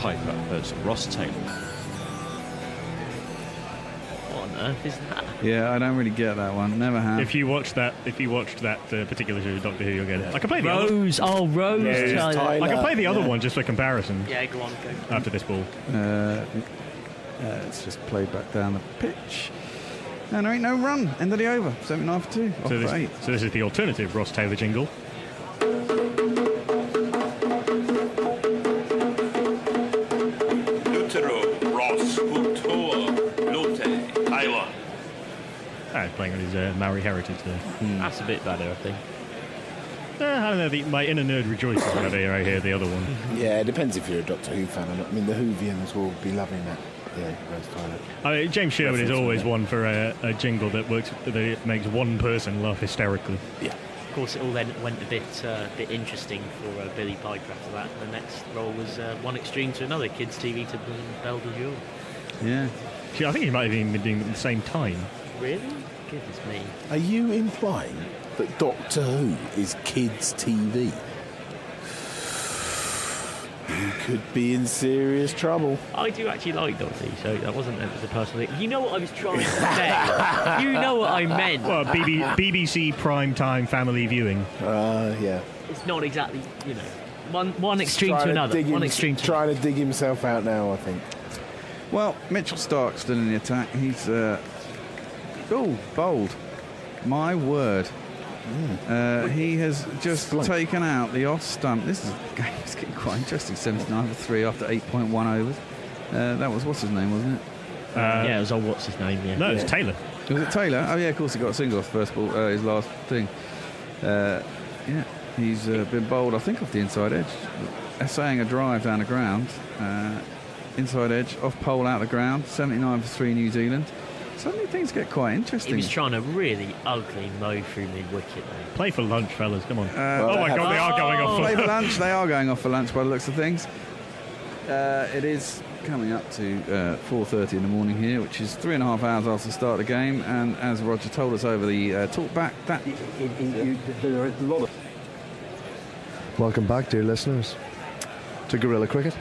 Piper versus Ross Taylor. What on earth is that? Yeah, I don't really get that one. Never have. If you watched that particular show, Doctor Who, you'll get it. I can play the other. Rose. Oh, Rose. Yeah, Tyler. I can play the other one just for comparison. Yeah, go on. Go. After this ball. It's just played back down the pitch. And there ain't no run. End of the over. 79 for 2. Off for 8. So this is the alternative Ross Taylor jingle. Playing on his Maori heritage there. That's a bit better, I think. I don't know, my inner nerd rejoices whenever I hear the other one. Yeah, it depends if you're a Doctor Who fan or not. I mean, the Whovians will be loving that. Yeah, Rose Tyler. James Sherwood is always one for a jingle that makes one person laugh hysterically. Yeah. Of course, it all then went a bit interesting for Billy Piper after that. The next role was one extreme to another, kids' TV to Belle de Jour. Yeah. I think he might have even been doing it at the same time. Really? Goodness me. Are you implying that Doctor Who is kids' TV? You could be in serious trouble. I do actually like Doctor Who, so that wasn't meant as a personal thing. You know what I was trying to say? You know what I meant. Well, BBC prime time family viewing. Yeah. It's not exactly, one extreme to another. Trying to dig himself out now, I think. Well, Mitchell Stark's still in the attack. He's... bold. My word. He has just taken out the off stump. This is getting quite interesting. 79 for 3 after 8.1 overs. That was, what's his name, wasn't it? Yeah, it was what's his name, yeah. No, it's Taylor. Was it Taylor? Oh, yeah, of course he got a single off the first ball, his last thing. He's been bowled, I think, off the inside edge. Essaying a drive down the ground. Inside edge, off pole out the ground. 79 for 3 New Zealand. Suddenly things get quite interesting. He was trying to really ugly mow through mid-wicket there. Play for lunch, fellas, come on. Oh my God, they are going off for lunch. Play for lunch, they are going off for lunch by the looks of things. It is coming up to 4:30 in the morning here, which is 3.5 hours after the start of the game, and as Roger told us over the talkback, that... There are a lot of... Welcome back, dear listeners, to Guerrilla Cricket.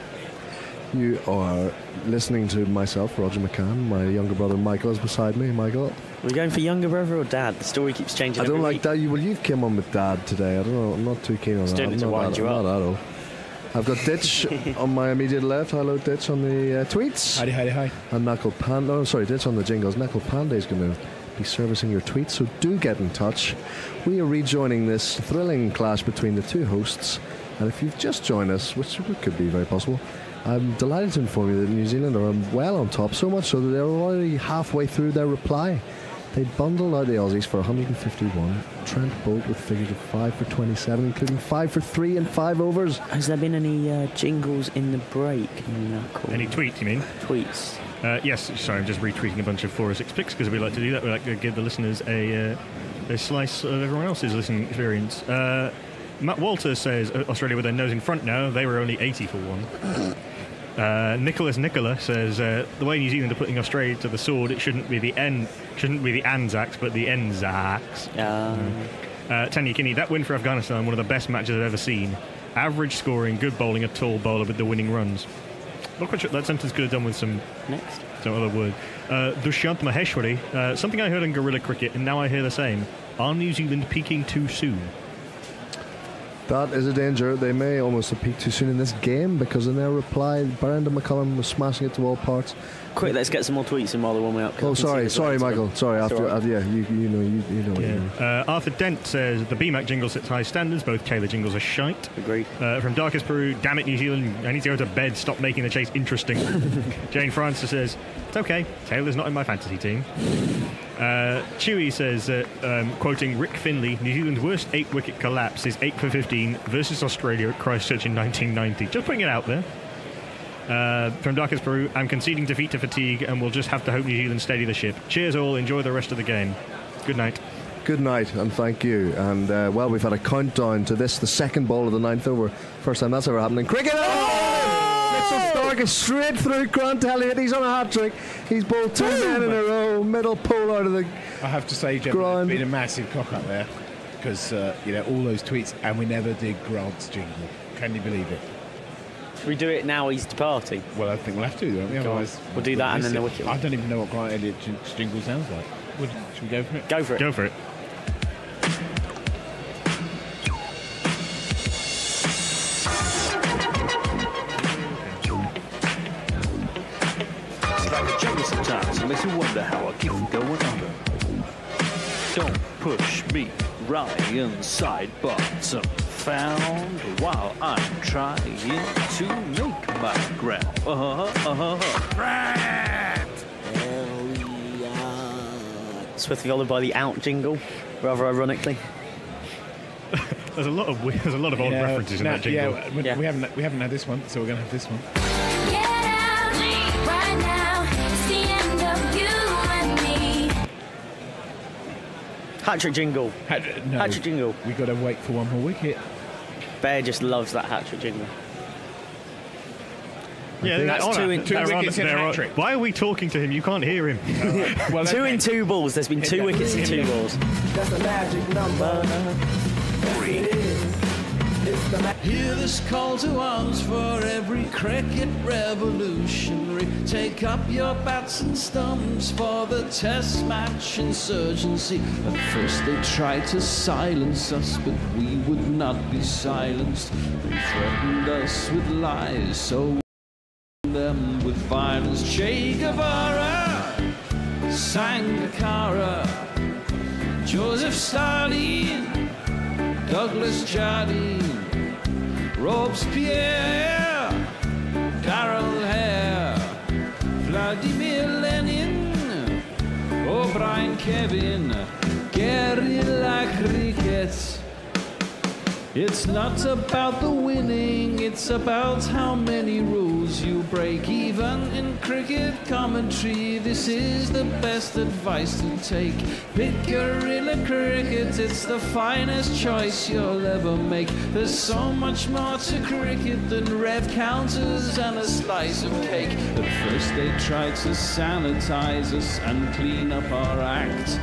You are listening to myself, Roger McCann. My younger brother Michael is beside me. Michael, we're going for younger brother or dad? The story keeps changing. I don't like that. You've come on with dad today. I don't know. I'm not too keen on that. Doing it to wind you up. Not at all. I've got Ditch on my immediate left. Hello, Ditch on the tweets. Hi. And Knuckle Panda. Oh, sorry, Ditch on the jingles. Knuckle Panda is going to be servicing your tweets, so do get in touch. We are rejoining this thrilling clash between the two hosts, and if you've just joined us, which could be very possible, I'm delighted to inform you that New Zealand are well on top, so much so that they're already halfway through their reply. They bundled out the Aussies for 151. Trent Bolt with figures of 5 for 27, including 5 for 3 in 5 overs. Has there been any jingles in the break? Any tweets, you mean? Tweets. Yes, sorry, I'm just retweeting a bunch of 4 or 6 picks because we like to do that. We like to give the listeners a slice of everyone else's listening experience. Matt Walter says Australia with their nose in front now. They were only 80 for 1. Nicola says the way New Zealand are putting Australia to the sword, it shouldn't be the Anzacs, but the Anzacs. Tanya Kinney, that win for Afghanistan, one of the best matches I've ever seen. Average scoring, good bowling, a tall bowler with the winning runs. Not quite sure that sentence could have done with some other word. Dushyant Maheshwari, something I heard in Guerrilla Cricket, and now I hear the same. Are New Zealand peaking too soon? That is a danger. They may almost have peaked too soon in this game, because in their reply, Brandon McCullum was smashing it to all parts. Quick, let's get some more tweets in while they warm up. Oh, sorry, Michael. Sorry, after you know what you mean. Arthur Dent says the BMAC jingle sets high standards. Both Taylor jingles are shite. Agreed. From Darkest Peru, damn it, New Zealand, I need to go to bed. Stop making the chase interesting. Jane Francis says it's okay. Taylor's not in my fantasy team. Chewy says, quoting Rick Finley, New Zealand's worst 8-wicket collapse is 8 for 15 versus Australia at Christchurch in 1990. Just putting it out there. From Darkest Peru, I'm conceding defeat to fatigue and we'll just have to hope New Zealand steady the ship. Cheers all, enjoy the rest of the game. Good night. Good night, and thank you. And, we've had a countdown to this, the second ball of the 9th over. First time that's ever happened in cricket. Mitchell Stark is straight through Grant Elliott. He's on a hat-trick. He's bowled 2 men in a row, middle pull out of the I have to say, gentlemen, it's been a massive cock-up there, because, all those tweets, and we never did Grant's jingle. Can you believe it? We do it now. He's departing. Well, I think we'll have to, won't we? Otherwise, We'll do that and then the wicket. I don't even know what Grant Elliott's jingle sounds like. Should we go for it? Go for it. Go for it. It's like a jungle sometimes. It makes you wonder how I keep from going under. Don't push me, Ryan, side bottom found while I'm trying to make my ground. Swiftly followed by the out jingle, rather ironically. There's a lot of odd references in that jingle. Yeah, we haven't had this one, so we're going to have this one. Get out right now. It's the end of you and me. Hat-trick jingle. No, Hat-trick jingle. We've got to wait for one more wicket. Bear just loves that hat-trick jingle. Yeah, That's two wickets in a hat-trick. Why are we talking to him? You can't hear him. Well, Two in two balls. There's been 2 wickets in 2 balls. That's the magic number. Hear this call to arms for every cricket revolutionary. Take up your bats and stumps for the test match insurgency. At first they tried to silence us, but we would not be silenced. They threatened us with lies, so them with violence. Che Guevara, Sangakkara, Joseph Stalin, Douglas Jardine, Robespierre, Darrell Hare, Vladimir Lenin, O'Brien Kevin, guerrilla cricket. It's not about the winning, it's about how many rules you break. Even in cricket commentary, this is the best advice to take. Pick guerrilla cricket, it's the finest choice you'll ever make. There's so much more to cricket than rev counters and a slice of cake. At first they tried to sanitize us and clean up our act,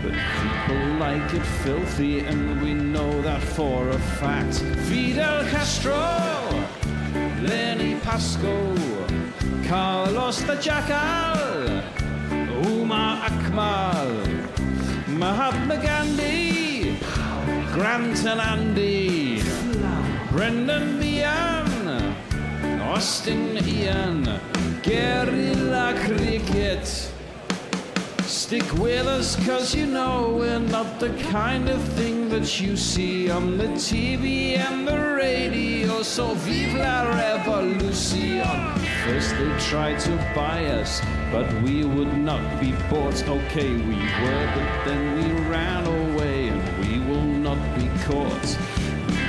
but people like it filthy, and we know that for a fact. Fidel Castro, Lenny Pascoe, Carlos the Jackal, Umar Akmal, Mahatma Gandhi, Grant and Andy, Brendan Behan, Austin Ian, guerrilla cricket. Stick with us, cause you know we're not the kind of thing that you see on the TV and the radio. So vive la revolution. First they tried to buy us, but we would not be bought. Okay, we were, but then we ran away, and we will not be caught.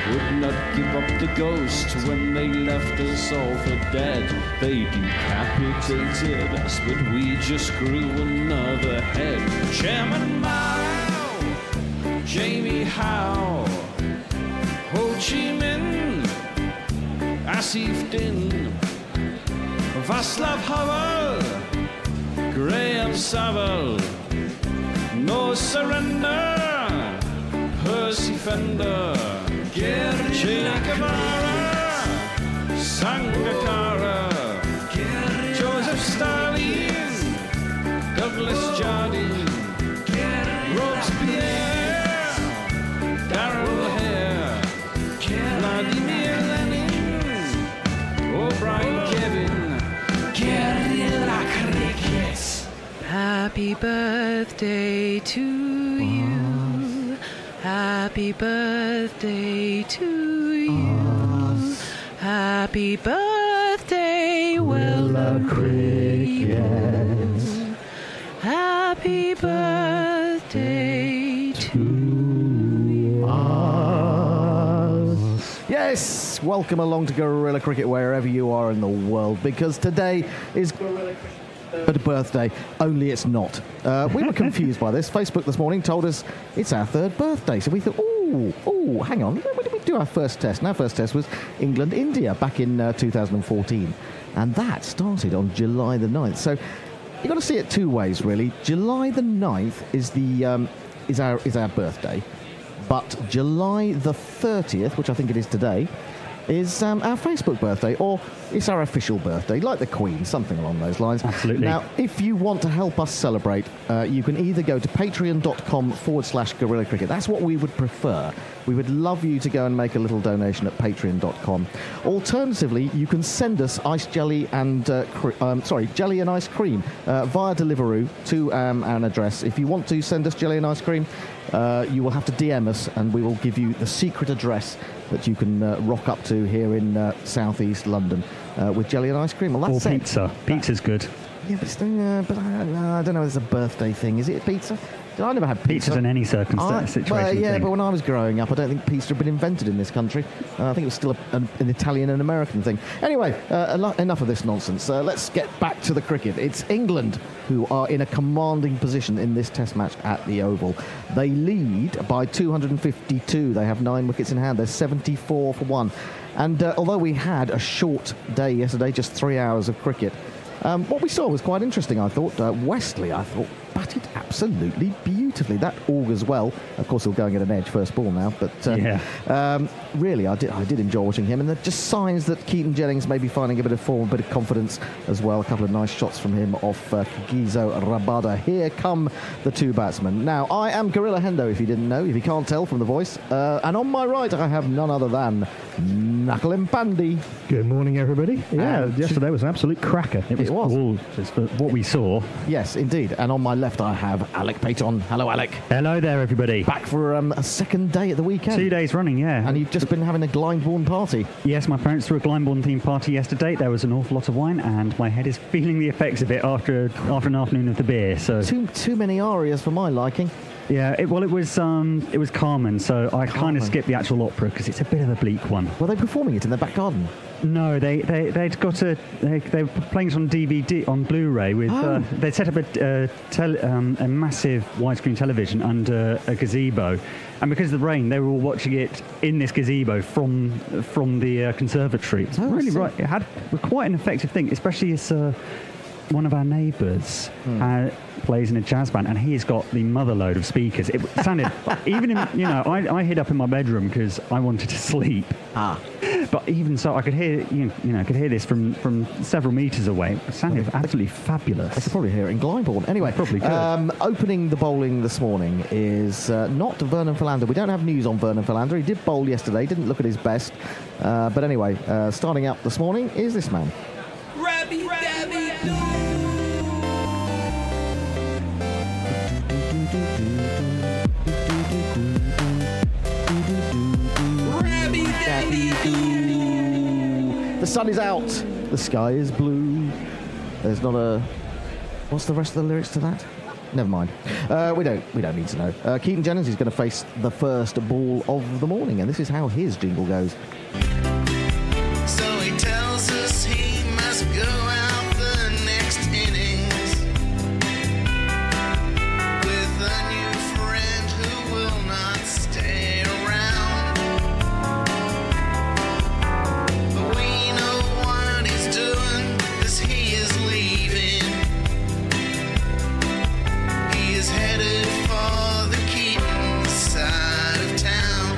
Would not give up the ghost when they left us all for dead. They decapitated us, but we just grew another head. Chairman Mao, Jamie Howe, Ho Chi Minh, Asif Din, Václav Havel, Graham Saville, No Surrender, Percy Fender, Che Guevara, Sangakkara, Joseph Stalin, Douglas Jardine, Robespierre, Darrell Hare, Vladimir Lenin, O'Brien Kevin, guerrilla cricket. Happy birthday to you. Happy birthday to you. Happy birthday, Willa Cricket. Happy birthday to us. Yes, welcome along to Guerrilla Cricket wherever you are in the world, because today is Guerrilla Cricket. Third birthday, only it's not. We were confused by this. Facebook this morning told us it's our 3rd birthday. So we thought, oh, hang on. When did we do our first test? And our first test was England-India back in 2014. And that started on July the 9th. So you've got to see it 2 ways, really. July the 9th is our birthday. But July the 30th, which I think it is today, is our Facebook birthday, or it's our official birthday, like the Queen, something along those lines. Absolutely. Now, if you want to help us celebrate, you can either go to patreon.com/Guerrilla Cricket. That's what we would prefer. We would love you to go and make a little donation at patreon.com. Alternatively, you can send us ice jelly and jelly and ice cream via Deliveroo to an address. If you want to send us jelly and ice cream, you will have to DM us, and we will give you the secret address that you can rock up to here in southeast London with jelly and ice cream. Well, that's or pizza. Pizza's good. Yeah, but I don't know if it's a birthday thing. Is it pizza? I never had pizza. Pizza's in any situation. But when I was growing up, I don't think pizza had been invented in this country. I think it was still an Italian and American thing. Anyway, enough of this nonsense. Let's get back to the cricket. It's England who are in a commanding position in this Test match at the Oval. They lead by 252. They have 9 wickets in hand. They're 74 for 1. And although we had a short day yesterday, just 3 hours of cricket, what we saw was quite interesting, I thought. Wesley, I thought, batted absolutely beautifully. That augurs well. Of course, he'll go and get an edge first ball now. But really, I did enjoy watching him. And they're just signs that Keaton Jennings may be finding a bit of form, a bit of confidence as well. A couple of nice shots from him off Kagiso Rabada. Here come the 2 batsmen. Now, I am Gorilla Hendo, if you didn't know, if you can't tell from the voice. And on my right, I have none other than Knuckle Mpandi. Good morning, everybody. Yeah, yesterday was an absolute cracker. It was all just for what we saw. Yes, indeed. And on my left, I have Alec Payton. Hello, Alec. Hello there, everybody. Back for a second day at the weekend. 2 days running, yeah. And you've just been having a Glyndebourne party. Yes, my parents threw a Glyndebourne themed party yesterday. There was an awful lot of wine, and my head is feeling the effects of it after an afternoon of the beer. So too many arias for my liking. Yeah, it was Carmen, so I kind of skipped the actual opera because it's a bit of a bleak one. Were they performing it in their back garden? No, they were playing it on DVD, on Blu-ray with. They set up a massive widescreen television under a gazebo, and because of the rain, they were all watching it in this gazebo from the conservatory. It's really right. It had quite an effective thing, especially as one of our neighbours plays in a jazz band, and he's got the mother load of speakers. It sounded even I hid up in my bedroom because I wanted to sleep. But even so, I could hear could hear this from several metres away. It sounded absolutely fabulous. I could probably hear it in Glyndebourne. Anyway, probably could. Opening the bowling this morning is not Vernon Philander. We don't have news on Vernon Philander. He did bowl yesterday. Didn't look at his best. But anyway, starting out this morning is this man. The sun is out. The sky is blue. There's not a... What's the rest of the lyrics to that? Never mind. We don't need to know. Keaton Jennings is going to face the first ball of the morning, and this is how his jingle goes. So he tells us he must go out the next innings with a new friend who will not stay around. But we know what he's doing, 'cause he is leaving. He is headed for the Keaton side of town.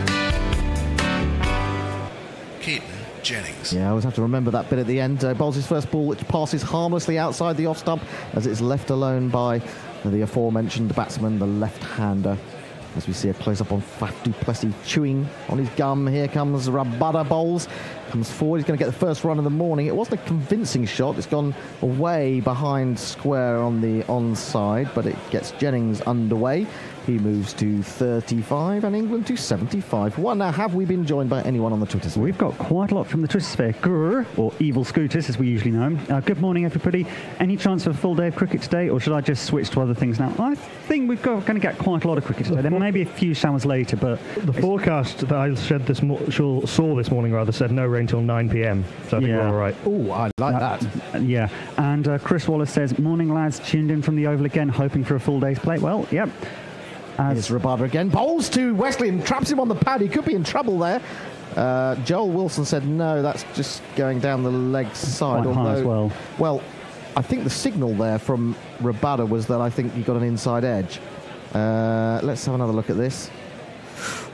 Keaton Jennings. Yeah, I always have to remember that bit at the end. Bowls his first ball, which passes harmlessly outside the off stump as it's left alone by the aforementioned batsman, the left-hander. As we see a close-up on Faf du Plessis chewing on his gum. Here comes Rabada Bowles. Comes forward. He's going to get the first run of the morning. It wasn't a convincing shot. It's gone way behind square on the onside, but it gets Jennings underway. He moves to 35 and England to 75. Well, now, have we been joined by anyone on the Twitter sphere? We've got quite a lot from the Twitter sphere. Grr, or Evil Scooters, as we usually know him. Good morning, everybody. Any chance for a full day of cricket today, or should I just switch to other things now? I think we're going to get quite a lot of cricket today. There may be a few showers later, but... The forecast that I saw this morning said no rain till 9 p.m, so I think we're all right. Oh, I like that. Yeah. And Chris Wallace says, morning, lads. Tuned in from the Oval again, hoping for a full day's play. Well, yep. Here's Rabada again. Bowls to Wesley and traps him on the pad. He could be in trouble there. Joel Wilson said no, that's just going down the leg side. Quite high as well. Well, I think the signal there from Rabada was that I think he got an inside edge. Let's have another look at this.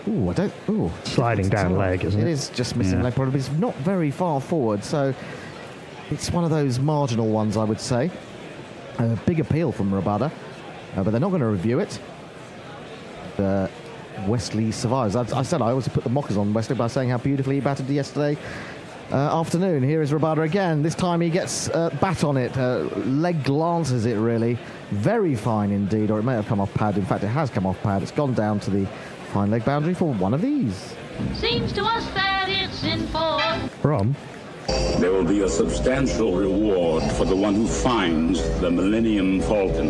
Ooh, I don't. Ooh, sliding down leg, isn't it? It is just missing leg, probably. It's not very far forward, so it's one of those marginal ones, I would say. A big appeal from Rabada, but they're not going to review it. Wesley survives. I said I always put the mockers on Wesley by saying how beautifully he batted yesterday afternoon. Here is Rabada again. This time he gets bat on it. Leg glances it, really. Very fine indeed, or it may have come off pad. In fact, it has come off pad. It's gone down to the fine leg boundary for one of these. Seems to us that it's in for. From? There will be a substantial reward for the one who finds the Millennium Falcon.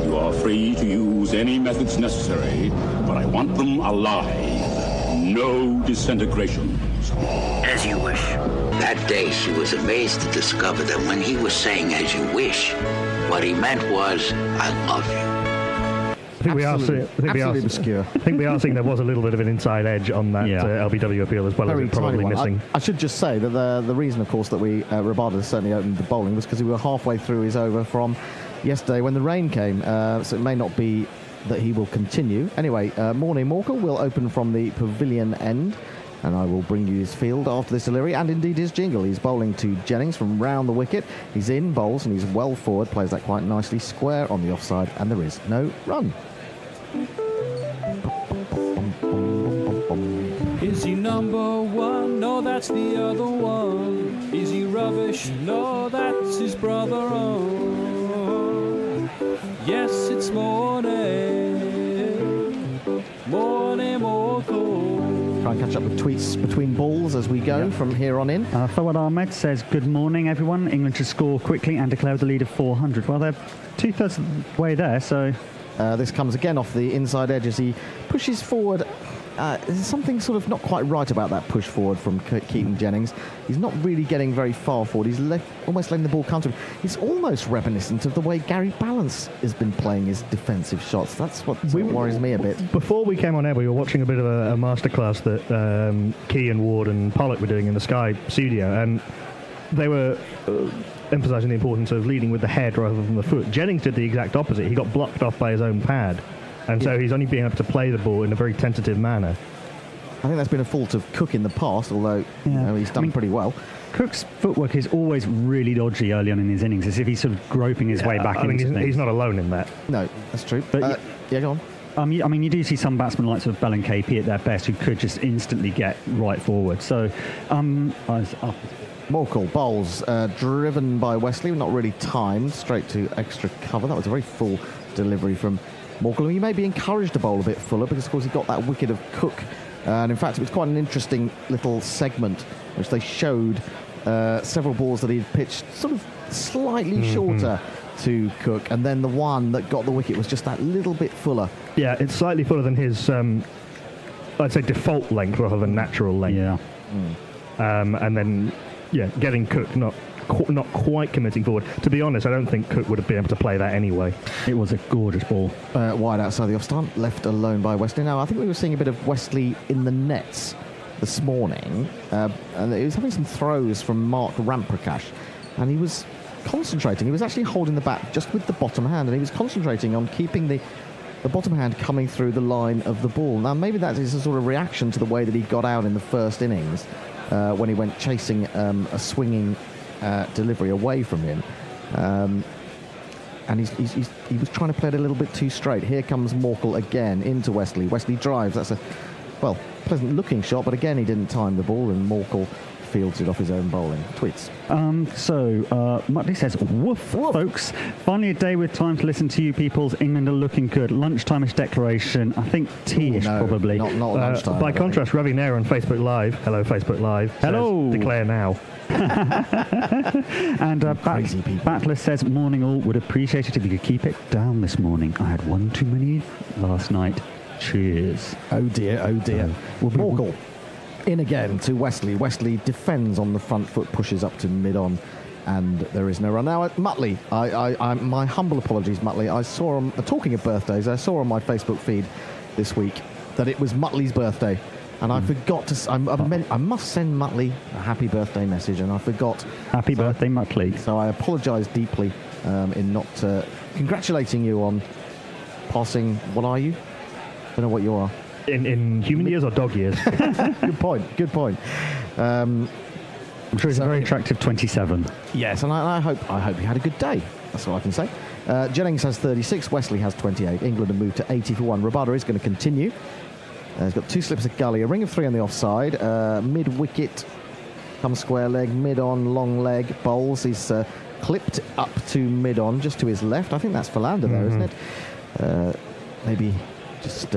You are free to use any methods necessary, but I want them alive. No disintegration. As you wish. That day she was amazed to discover that when he was saying as you wish, what he meant was, I love you. I think we are seeing there was a little bit of an inside edge on that LBW appeal as well as it probably missing. I should just say that the reason, of course, that Rabada certainly opened the bowling was because we were halfway through his over from yesterday when the rain came. So it may not be that he will continue. Anyway, Morning Morkel will open from the pavilion end, and I will bring you his field after this delivery, and indeed his jingle. He's bowling to Jennings from round the wicket. He's in, bowls, and he's well forward, plays that quite nicely, square on the offside, and there is no run. Is he number one? No, that's the other one. Is he rubbish? No, that's his brother. Oh, yes, it's morning. Morning, Morkel. Try and catch up with tweets between balls as we go from here on in. Fawad Ahmed says, good morning, everyone. England should score quickly and declare the lead of 400. Well, they're two-thirds of the way there, so... this comes again off the inside edge as he pushes forward. There's something sort of not quite right about that push forward from Keaton Jennings. He's not really getting very far forward. He's almost letting the ball come to him. It's almost reminiscent of the way Gary Balance has been playing his defensive shots. That's what worries me a bit. Before we came on air, we were watching a bit of a masterclass that Key and Ward and Pollock were doing in the Sky studio, and they were emphasising the importance of leading with the head rather than the foot. Jennings did the exact opposite. He got blocked off by his own pad, and so he's only being able to play the ball in a very tentative manner. I think that's been a fault of Cook in the past, although he's done pretty well. Cook's footwork is always really dodgy early on in his innings, as if he's sort of groping his way back into things. He's not alone in that. No, that's true. But go on. I mean, you do see some batsmen like sort of Bell and KP at their best who could just instantly get right forward. So, Morkel bowls, driven by Wesley, not really timed, straight to extra cover. That was a very full delivery from Morkel. He may be encouraged to bowl a bit fuller because, of course, he got that wicket of Cook. And, in fact, it was quite an interesting little segment which they showed several balls that he'd pitched sort of slightly shorter to Cook, and then the one that got the wicket was just that little bit fuller. Yeah, it's slightly fuller than his, I'd say, default length rather than natural length. Yeah. And then, getting Cook not quite committing forward. To be honest, I don't think Cook would have been able to play that anyway. It was a gorgeous ball. Wide outside the off stump, left alone by Wesley. Now, I think we were seeing a bit of Wesley in the nets this morning, and he was having some throws from Mark Ramprakash, and he was concentrating. He was actually holding the bat just with the bottom hand, and he was concentrating on keeping the bottom hand coming through the line of the ball. Now, maybe that is a sort of reaction to the way that he got out in the first innings when he went chasing a swinging delivery away from him. And he was trying to play it a little bit too straight. Here comes Morkel again into Wesley. Wesley drives. That's a, pleasant-looking shot, but again, he didn't time the ball, and Morkel fields it off his own bowling. Tweets. Muttley says, woof, folks. Finally a day with time to listen to you peoples. England are looking good. Lunchtime-ish declaration. I think tea-ish, probably. Not lunchtime. By contrast, Ravi Nair on Facebook Live. Hello, Facebook Live. Hello. Says, declare now. And Battler says, morning all. Would appreciate it if you could keep it down this morning. I had one too many last night. Cheers. Oh dear. Morkel in again to Wesley. Wesley defends on the front foot, pushes up to mid-on, and there is no run. Now, Muttley, my humble apologies, Muttley. I saw him, talking of birthdays, I saw on my Facebook feed this week that it was Muttley's birthday, and I forgot to... I must send Muttley a happy birthday message, and I forgot. Happy birthday, Muttley. So I apologise deeply in not congratulating you on passing... What are you? I don't know what you are. In human years or dog years? Good point. Good point. I'm sure he's a very attractive 27. Yes, and I hope he had a good day. That's all I can say. Jennings has 36. Wesley has 28. England have moved to 80 for 1. Rabada is going to continue. He's got 2 slips of gully, a ring of 3 on the offside, mid-wicket, comes square leg, mid-on, long leg, bowls. He's clipped up to mid-on, just to his left. I think that's Philander there, isn't it? Maybe just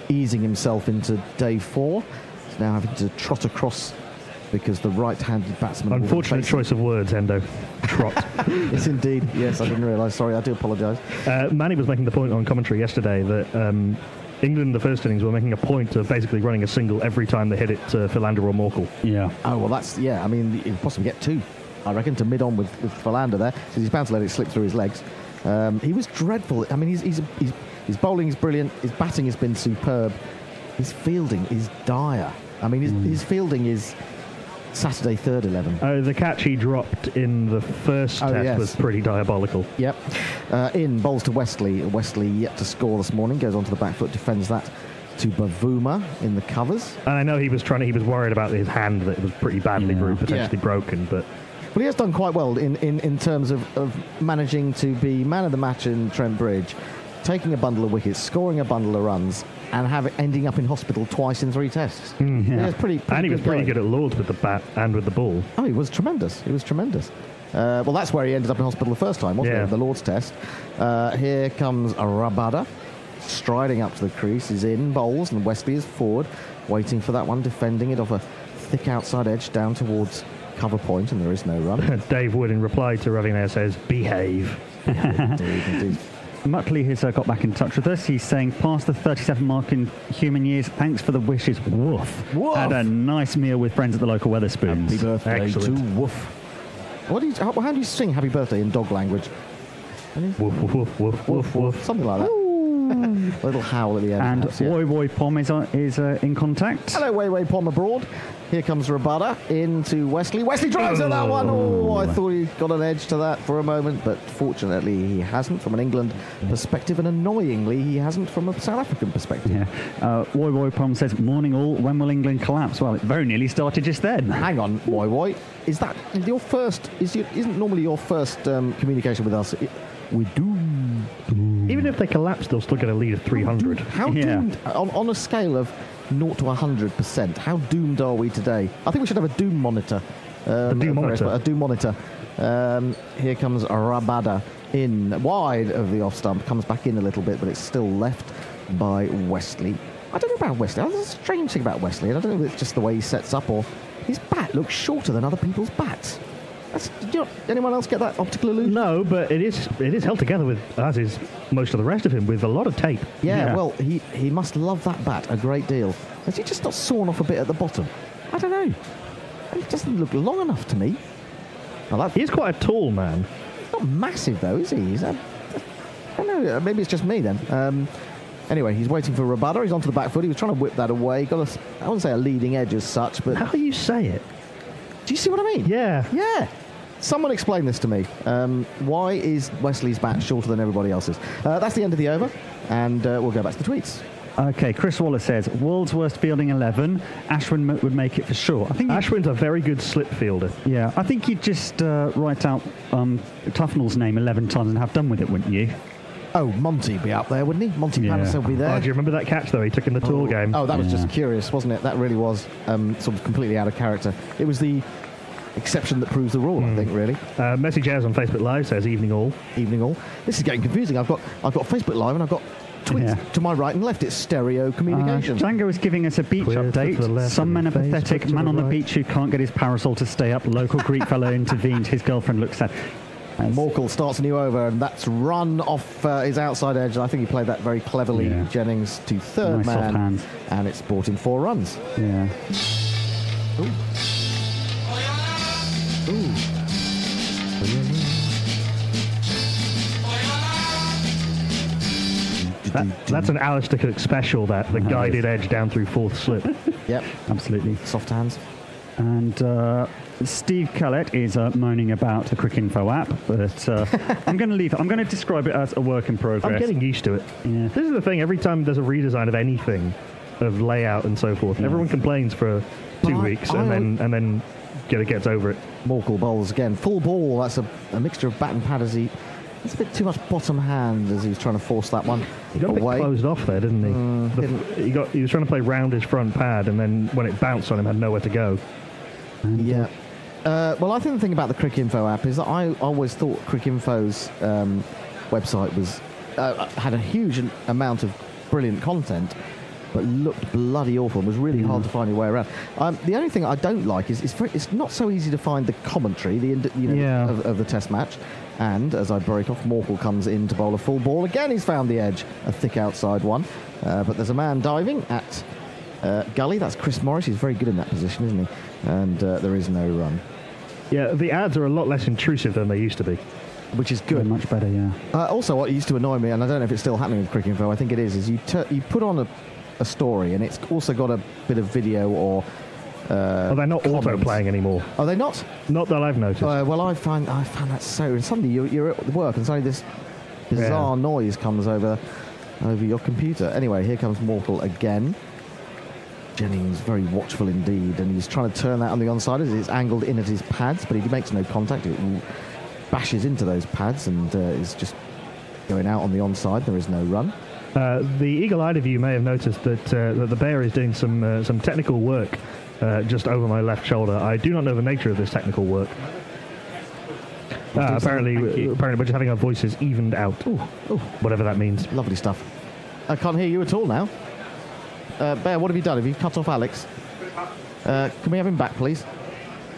easing himself into day 4. He's now having to trot across because the right-handed batsman... Unfortunate choice of words, Endo. Trot. Yes, indeed. Yes, I didn't realise. Sorry, I do apologise. Manny was making the point on commentary yesterday that... England, the first innings, were making a point of basically running a single every time they hit it to Philander or Morkel. Yeah. Oh, well, that's... Yeah, I mean, you can possibly get 2, I reckon, to mid-on with Philander there. So he's bound to let it slip through his legs. He was dreadful. I mean, his bowling is brilliant. His batting has been superb. His fielding is dire. I mean, his fielding is... Saturday third 11. The catch he dropped in the first test was pretty diabolical. Yep. In bowls to Wesley. Wesley yet to score this morning. Goes onto the back foot, defends that to Bavuma in the covers. And I know he was worried about his hand, that it was pretty badly potentially broken, but... Well, he has done quite well in terms of managing to be man of the match in Trent Bridge, taking a bundle of wickets, scoring a bundle of runs, and ending up in hospital twice in 3 tests. Yeah. It's pretty and he was pretty going. good at Lords with the bat and with the ball. Oh, he was tremendous. He was tremendous. Well, that's where he ended up in hospital the first time, wasn't it? The Lord's test. Here comes Rabada, striding up to the crease. He's in, bowls, and Wesley is forward, waiting for that one, defending it off a thick outside edge down towards cover point, and there is no run. Dave Wood, in reply to Ravi Nair, says, behave. Indeed. Muttley has got back in touch with us. He's saying, past the 37 mark in human years, thanks for the wishes. Woof. Woof. Had a nice meal with friends at the local Wetherspoons. Happy birthday Excellent. to Woof. How do you sing happy birthday in dog language? Woof, woof, woof, woof, woof, woof. Something like that. A little howl at the end. And perhaps, yeah. Woi Woi Pom is in contact. Hello, Wei Wei Pom abroad. Here comes Rabada into Wesley. Wesley drives at that one. Oh, I thought he got an edge to that for a moment, but fortunately he hasn't from an England perspective, and annoyingly he hasn't from a South African perspective. Yeah. Woi Woi Pom says, morning all, when will England collapse? Well, it very nearly started just then. Hang on, Woi Woi. Is that your first, isn't normally your first communication with us? We do. Even if they collapse, they'll still get a lead of 300. How doomed, on a scale of 0 to 100%, how doomed are we today? I think we should have a doom monitor. A doom monitor. A doom monitor. Here comes Rabada in, wide of the off stump, comes back in a little bit, but it's still left by Wesley. I don't know about Wesley. That's a strange thing about Wesley. I don't know if it's just the way he sets up, or his bat looks shorter than other people's bats. Anyone else get that optical illusion? No, but it is held together with, as is most of the rest of him, with a lot of tape. Yeah. Well, he must love that bat a great deal. Has he just not sawn off a bit at the bottom? I don't know. It doesn't look long enough to me. He's quite a tall man. He's not massive, though, is he? I don't know. Maybe it's just me, then. Anyway, he's waiting for Rabada. He's onto the back foot. He was trying to whip that away. I wouldn't say a leading edge as such, but... How do you say it? Do you see what I mean? Yeah. Yeah. Someone explain this to me. Why is Wesley's bat shorter than everybody else's? That's the end of the over, and we'll go back to the tweets. Okay, Chris Waller says, world's worst fielding 11. Ashwin would make it for sure. I think Ashwin's a very good slip fielder. Yeah, I think you'd just write out Tufnell's name 11 times and have done with it, wouldn't you? Oh, Monty'd be up there, wouldn't he? Monty Patterson would be there. Oh, do you remember that catch, though, he took in the tour game? Oh, that was just curious, wasn't it? That really was sort of completely out of character. It was the exception that proves the rule, I think, really. Message Airs on Facebook Live says, evening all. Evening all. This is getting confusing. I've got Facebook Live and I've got tweets to my right and left. It's stereo communication. Django is giving us a beach update. Some men are pathetic. Man on the beach who can't get his parasol to stay up. Local Greek fellow intervened. His girlfriend looks sad. Morkel starts a new over, and that's run off his outside edge. I think he played that very cleverly. Jennings to third man, and it's brought in 4 runs. Yeah. Ooh. Ooh. That's an Alistair Cook special, the guided edge down through 4th slip. Yep. Absolutely. Soft hands. And Steve Kellett is moaning about the Cricinfo app, but I'm going to leave it. I'm going to describe it as a work in progress. I'm getting used to it. Yeah. This is the thing, every time there's a redesign of anything, of layout and so forth. Everyone complains for 2 weeks, and then gets over it. Morkel bowls again. Full ball. That's a mixture of bat and pad as he... It's a bit too much bottom hand as he was trying to force that one He got a bit away. closed off there, didn't he? He was trying to play round his front pad, and then when it bounced on him, had nowhere to go. Yeah. Well, I think the thing about the Cricinfo app is that I always thought Cricinfo's website was had a huge amount of brilliant content, but looked bloody awful and was really hard to find your way around. The only thing I don't like is it's not so easy to find the commentary of the test match. And as I break off, Morkel comes in to bowl a full ball. Again, he's found the edge, a thick outside one. But there's a man diving at Gully. That's Chris Morris. He's very good in that position, isn't he? And there is no run. Yeah, the ads are a lot less intrusive than they used to be. Which is good. Much better, yeah. Also, what used to annoy me, and I don't know if it's still happening with Cricinfo, I think it is you put on a story, and it's also got a bit of video or... they're not auto-playing anymore. Are they not? Not that I've noticed. Well, I found that so... Suddenly you're at work, and suddenly this bizarre noise comes over your computer. Anyway, here comes Morkel again. Jennings very watchful indeed, and he's trying to turn that on the onside as it's angled in at his pads, but he makes no contact. It bashes into those pads and is just going out on the onside. There is no run. The eagle-eyed of you may have noticed that the bear is doing some technical work just over my left shoulder. I do not know the nature of this technical work. Apparently we're just having our voices evened out. Ooh, whatever that means. Lovely stuff. I can't hear you at all now. Bear, what have you done? Have you cut off Alex? Can we have him back, please?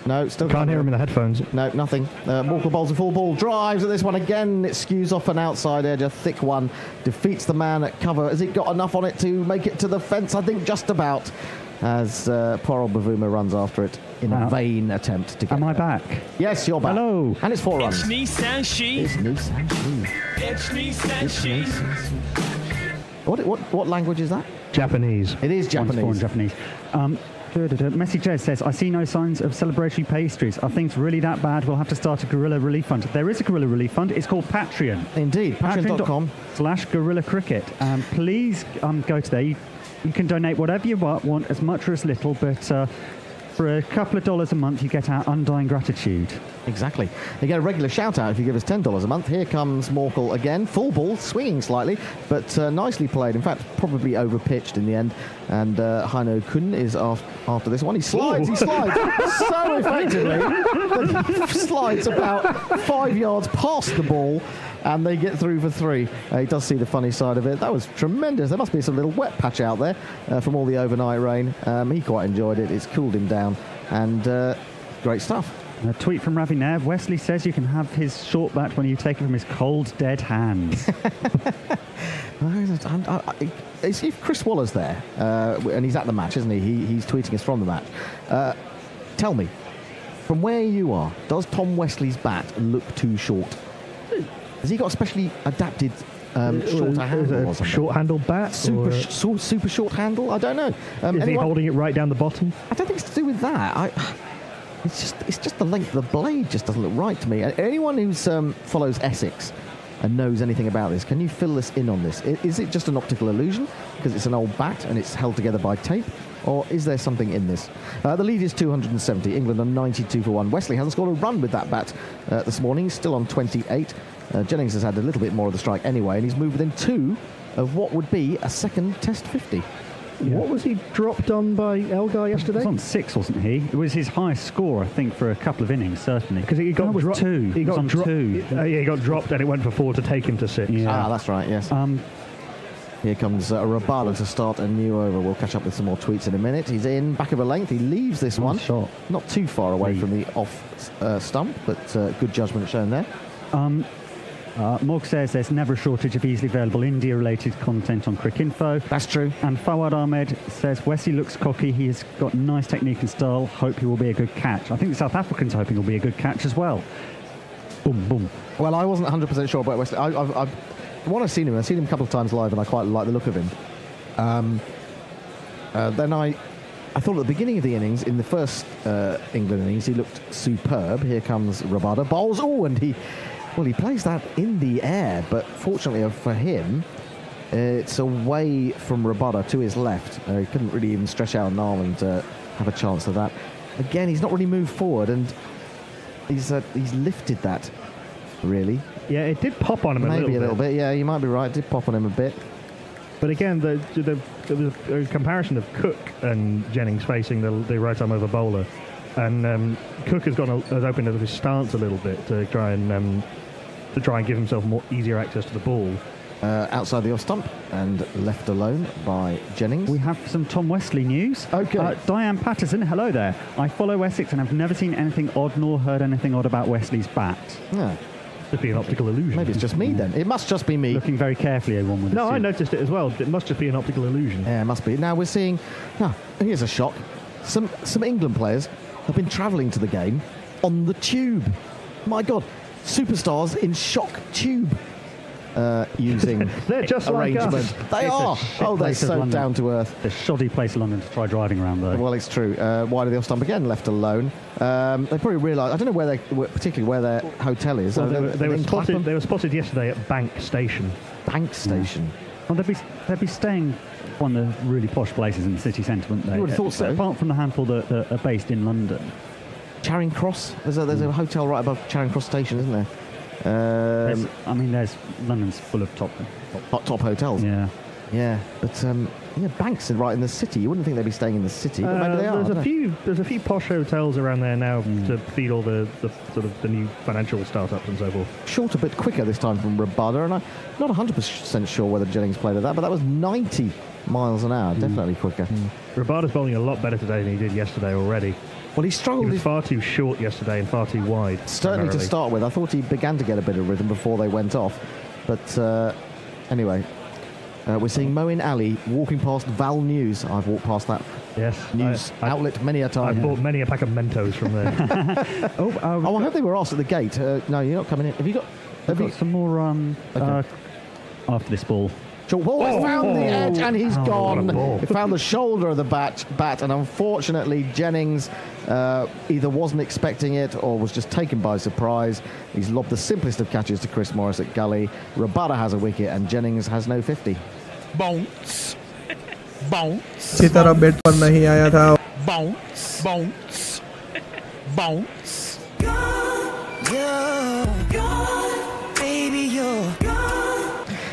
No, still can't hear him in the headphones. No, nothing. Morkel bowls a full ball, drives at this one again. It skews off an outside edge, a thick one. Defeats the man at cover. Has it got enough on it to make it to the fence? I think just about. As poor old Bavuma runs after it in a vain attempt to get Am I back? Yes, you're back. Hello. And it's 4 runs. It's Nissan She. It's Nissan She. It's Nissan She. What language is that? Japanese. It is Japanese. Foreign Japanese. Messi Jez says, I see no signs of celebratory pastries. Are things really that bad? We'll have to start a guerrilla relief fund. There is a guerrilla relief fund. It's called Patreon. Indeed, patreon.com/guerrilla cricket. Please go to there. You can donate whatever you want, as much or as little, but for a couple of dollars a month, you get our undying gratitude. Exactly. You get a regular shout-out if you give us $10 a month. Here comes Morkel again. Full ball, swinging slightly, but nicely played. In fact, probably over-pitched in the end. And Heino Kun is after this one. He slides so effectively that he slides about 5 yards past the ball, and they get through for 3. He does see the funny side of it. That was tremendous. There must be some little wet patch out there from all the overnight rain. He quite enjoyed it. It's cooled him down, and great stuff. A tweet from Ravi Nair. Wesley says you can have his short bat when you take it from his cold, dead hands. If Chris Waller's there, and he's at the match, isn't he? He's tweeting us from the match. Tell me, from where you are, does Tom Wesley's bat look too short? Has he got a specially adapted shorter handle or something? Short-handled bat? Super short handle? I don't know. Is he holding it right down the bottom? I don't think it's to do with that. It's just the length of the blade just doesn't look right to me. Anyone who follows Essex and knows anything about this, can you fill us in on this? Is it just an optical illusion because it's an old bat and it's held together by tape? Or is there something in this? The lead is 270. England are 92 for 1. Wesley hasn't scored a run with that bat this morning. He's still on 28. Jennings has had a little bit more of the strike anyway, and he's moved within 2 of what would be a second Test 50. Yeah. What was he dropped on by Elgar yesterday? He was on 6, wasn't he? It was his highest score, I think, for a couple of innings, certainly. Because he got dropped. 2. He got on 2. He got dropped, and it went for 4 to take him to 6. Yeah. That's right. Yes. Here comes Rabada to start a new over. We'll catch up with some more tweets in a minute. He's in, back of a length. He leaves this one. Shot. Not too far away from the off stump, but good judgment shown there. Morg says there's never a shortage of easily available India-related content on Cricinfo. That's true. And Fawad Ahmed says Wesley looks cocky. He has got nice technique and style. Hope he will be a good catch. I think the South Africans are hoping he'll be a good catch as well. Boom, boom. Well, I wasn't 100% sure about Wesley. I've seen him a couple of times live, and I quite like the look of him. Then I thought at the beginning of the innings, in the first England innings, he looked superb. Here comes Rabada. Bowls, and he plays that in the air, but fortunately for him, It's away from Rabada to his left. He couldn't really even stretch out an arm and have a chance of that. Again, he's not really moved forward, and he's lifted that, really. Yeah, it did pop on him Maybe a little bit. Yeah, you might be right. It did pop on him a bit. But again, there was a comparison of Cook and Jennings facing the right arm over bowler, and Cook has opened up his stance a little bit to try and give himself more easier access to the ball. Outside the off stump and left alone by Jennings. We have some Tom Wesley news. Okay. Diane Patterson, hello there. I follow Essex and have never seen anything odd nor heard anything odd about Wesley's bat. Yeah. Could be an optical illusion. Maybe it's just me then. It must just be me. Looking very carefully, one would No, assume. I noticed it as well. It must just be an optical illusion. Yeah, it must be. Now we're seeing... here's a shock. Some England players have been travelling to the game on the tube. My God. Superstars in shock tube. Using They're just arrangement. like us. They are. Oh, they're so down to earth. It's a shoddy place in London to try driving around, though. Well, it's true. Wide of the off stump again, left alone. They probably realise. I don't know particularly where their hotel is. Well, they were spotted yesterday at Bank Station. Bank Station. Well, they'd be staying one of the really posh places in the city centre, wouldn't they? You would have thought so. Apart from the handful that are based in London. Charing Cross. There's a hotel right above Charing Cross Station, isn't there? There's London's full of top hotels. Yeah, but Banks are right in the city. You wouldn't think they'd be staying in the city, but maybe they are. There's a few posh hotels around there now to feed all the sort of the new financial startups and so forth. Short a bit quicker this time from Rabada, and I'm not 100% sure whether Jennings played at that, but that was 90 miles an hour, definitely quicker. Rabada's bowling a lot better today than he did yesterday already. Well, he struggled. He was far too short yesterday and far too wide. Certainly to start with. I thought he began to get a bit of rhythm before they went off. But anyway, we're seeing Moeen Ali walking past Val News. I've walked past that news outlet many a time. I've bought many a pack of Mentos from there. I hope they were asked at the gate. No, you're not coming in. Have you got some more after this ball? Ball has found the edge and he's gone. He found the shoulder of the bat, and unfortunately Jennings either wasn't expecting it or was just taken by surprise. He's lobbed the simplest of catches to Chris Morris at gully. Rabada has a wicket and Jennings has no 50. Bounce. Bounce. अच्छी तरह bat पर नहीं आया था. Bounce. Bounce. Bounce.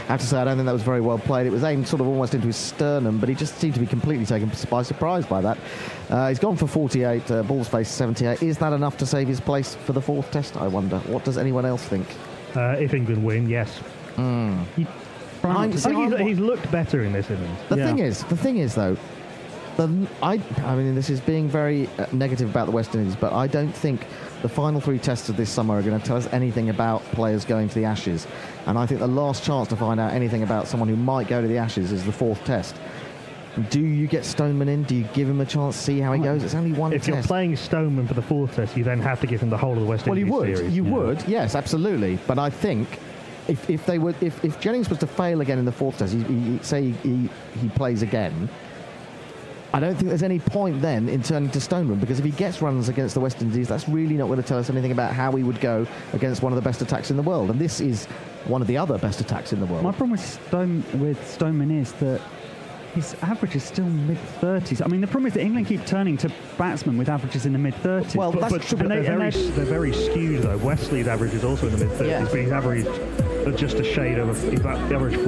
I have to say, I don't think that was very well played. It was aimed sort of almost into his sternum, but he just seemed to be completely taken by surprise by that. He's gone for 48, ball's face 78. Is that enough to save his place for the fourth test, I wonder? What does anyone else think? If England win, yes. He's looked better in this innings. The thing is, though, I mean, this is being very negative about the West Indies, but I don't think the final three tests of this summer are going to tell us anything about players going to the Ashes. And I think the last chance to find out anything about someone who might go to the Ashes is the fourth test. Do you get Stoneman in? Do you give him a chance, see how he goes? It's only one test. If you're playing Stoneman for the fourth test, you then have to give him the whole of the West Indies series. You would, yes, absolutely. But I think if Jennings was to fail again in the fourth test, he plays again, I don't think there's any point then in turning to Stoneman, because if he gets runs against the West Indies, that's really not going to tell us anything about how he would go against one of the best attacks in the world. And this is one of the other best attacks in the world. My problem with Stoneman is that his average is still mid-30s. I mean, the problem is that England keep turning to batsmen with averages in the mid-30s. Well, but they're very skewed, though. Wesley's average is also in the mid-30s, but he's averaged just a shade over... He's averaged...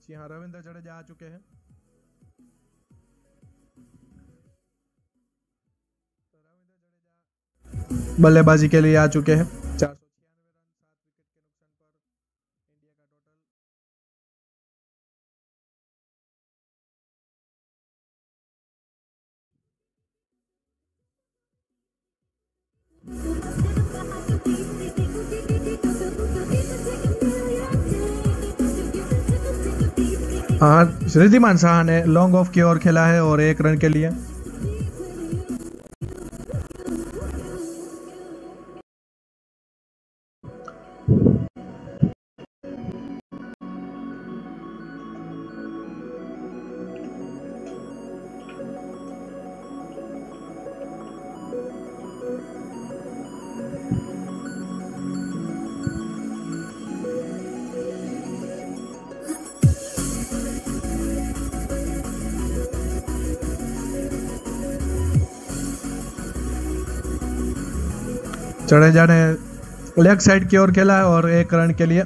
जी हाँ, रविंद्र जडेजा आ चुके हैं. बल्लेबाजी के लिए आ चुके हैं. 496 run 7 wicket के नुकसान पर इंडिया का टोटल. हाँ, रिद्धिमान शाह ने लॉन्ग ऑफ की ओर खेला है और 1 रन के लिए. जडेजा ने लेग साइड की ओर खेला है और 1 रन के लिए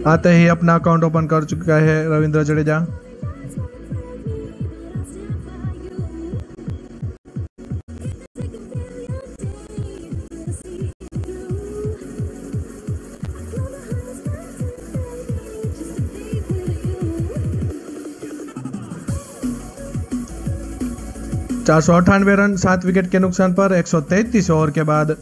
आते ही अपना अकाउंट ओपन कर चुका है रविंद्र जडेजा। चार सौ 98 रन 7 विकेट के नुकसान पर 133 ओवर के बाद।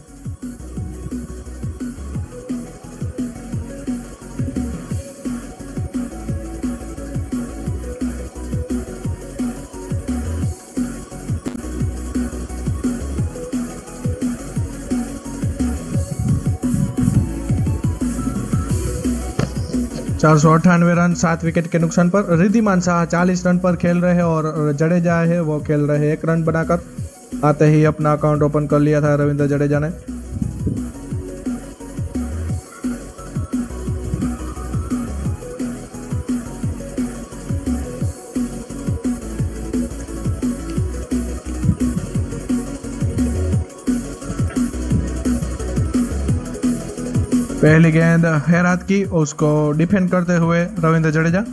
चार सौ 98 रन 7 विकेट के नुकसान पर। रिद्धिमान शाह 40 रन पर खेल रहे हैं और जडेजा है वो खेल रहे हैं 1 रन बनाकर। आते ही अपना अकाउंट ओपन कर लिया था रविंद्र जडेजा ने। पहली गेंद हैरात की, उसको डिफेंड करते हुए Ravindra Jadeja.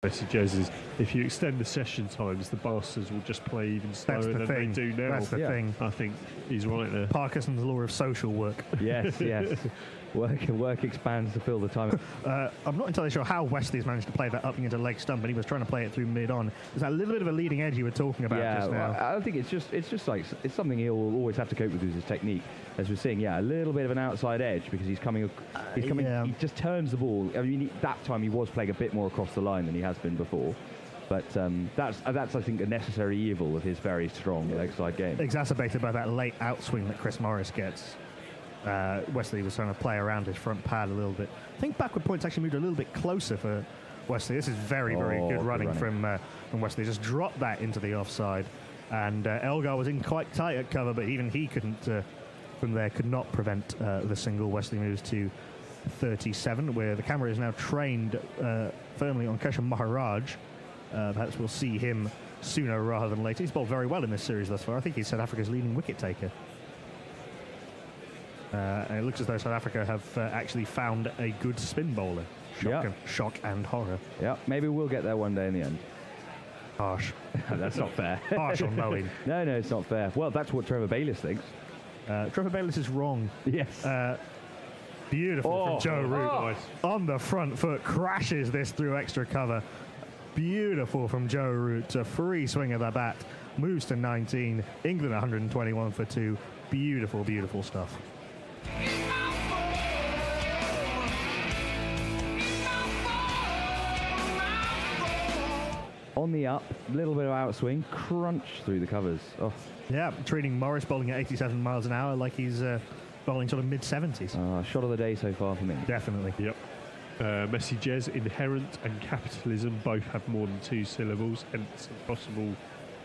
Messages is if you extend the session times, the bastards will just play even slower than they do now. That's the thing. I think he's right there. Parkinson's law of social work. Yes, yes. Work expands to fill the time. I'm not entirely sure how Wesley's managed to play that up into leg stump, and he was trying to play it through mid-on. There's that little bit of a leading edge you were talking about just now. I think it's just like it's something he'll always have to cope with his technique. As we're seeing, a little bit of an outside edge because he's coming. He just turns the ball. I mean, that time he was playing a bit more across the line than he has been before. But that's I think a necessary evil of his very strong leg side game. Exacerbated by that late outswing that Chris Morris gets. Wesley was trying to play around his front pad a little bit. I think backward points actually moved a little bit closer for Wesley. This is very good running from Wesley. Just dropped that into the offside. And Elgar was in quite tight at cover, but even he couldn't, from there, could not prevent the single. Wesley moves to 37, where the camera is now trained firmly on Keshav Maharaj. Perhaps we'll see him sooner rather than later. He's bowled very well in this series thus far. I think he's South Africa's leading wicket taker. And it looks as though South Africa have actually found a good spin bowler. Shock and horror. Yeah, maybe we'll get there one day in the end. Harsh. That's not fair. Harsh on mowing. No, it's not fair. Well, that's what Trevor Bayliss thinks. Trevor Bayliss is wrong. Yes. Beautiful from Joe Root. On the front foot, crashes this through extra cover. Beautiful from Joe Root. A free swing of the bat. Moves to 19. England 121 for 2. Beautiful, beautiful stuff. On the up, little bit of outswing, crunch through the covers. Oh. Yeah, treating Morris bowling at 87 miles an hour like he's bowling sort of mid-70s. Shot of the day so far for me. Definitely. Yep. Messages, inherent and capitalism both have more than 2 syllables, and it's impossible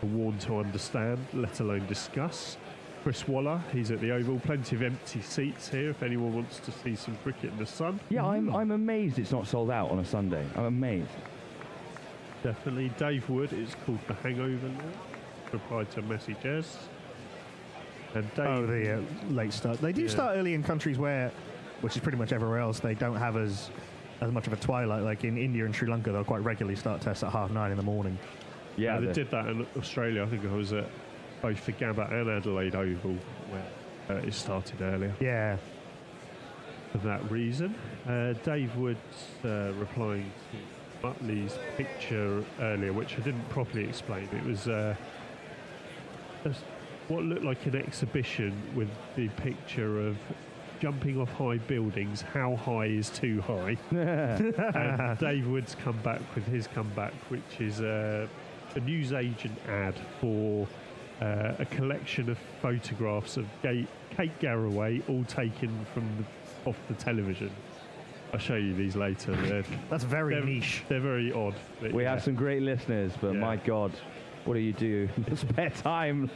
for one to understand, let alone discuss. Chris Waller, he's at the Oval. Plenty of empty seats here if anyone wants to see some cricket in the sun. Yeah, I'm amazed it's not sold out on a Sunday. I'm amazed. Definitely. Dave Wood, it's called The Hangover now. Replied to messages. And Dave, the late start. They do start early in countries where, which is pretty much everywhere else, they don't have as much of a twilight. Like in India and Sri Lanka, they'll quite regularly start tests at 9:30 in the morning. Yeah, they did that in Australia. I think I was at both the Gabba and Adelaide Oval where it started earlier. Yeah. For that reason. Dave Wood replying to Muttley's picture earlier, which I didn't properly explain. It was what looked like an exhibition with the picture of jumping off high buildings. How high is too high? And Dave Wood's come back with his comeback, which is a newsagent ad for a collection of photographs of Kate Garraway, all taken from off the television. I'll show you these later. That's very niche. They're very odd. We have some great listeners, but my God, what do you do in your spare time?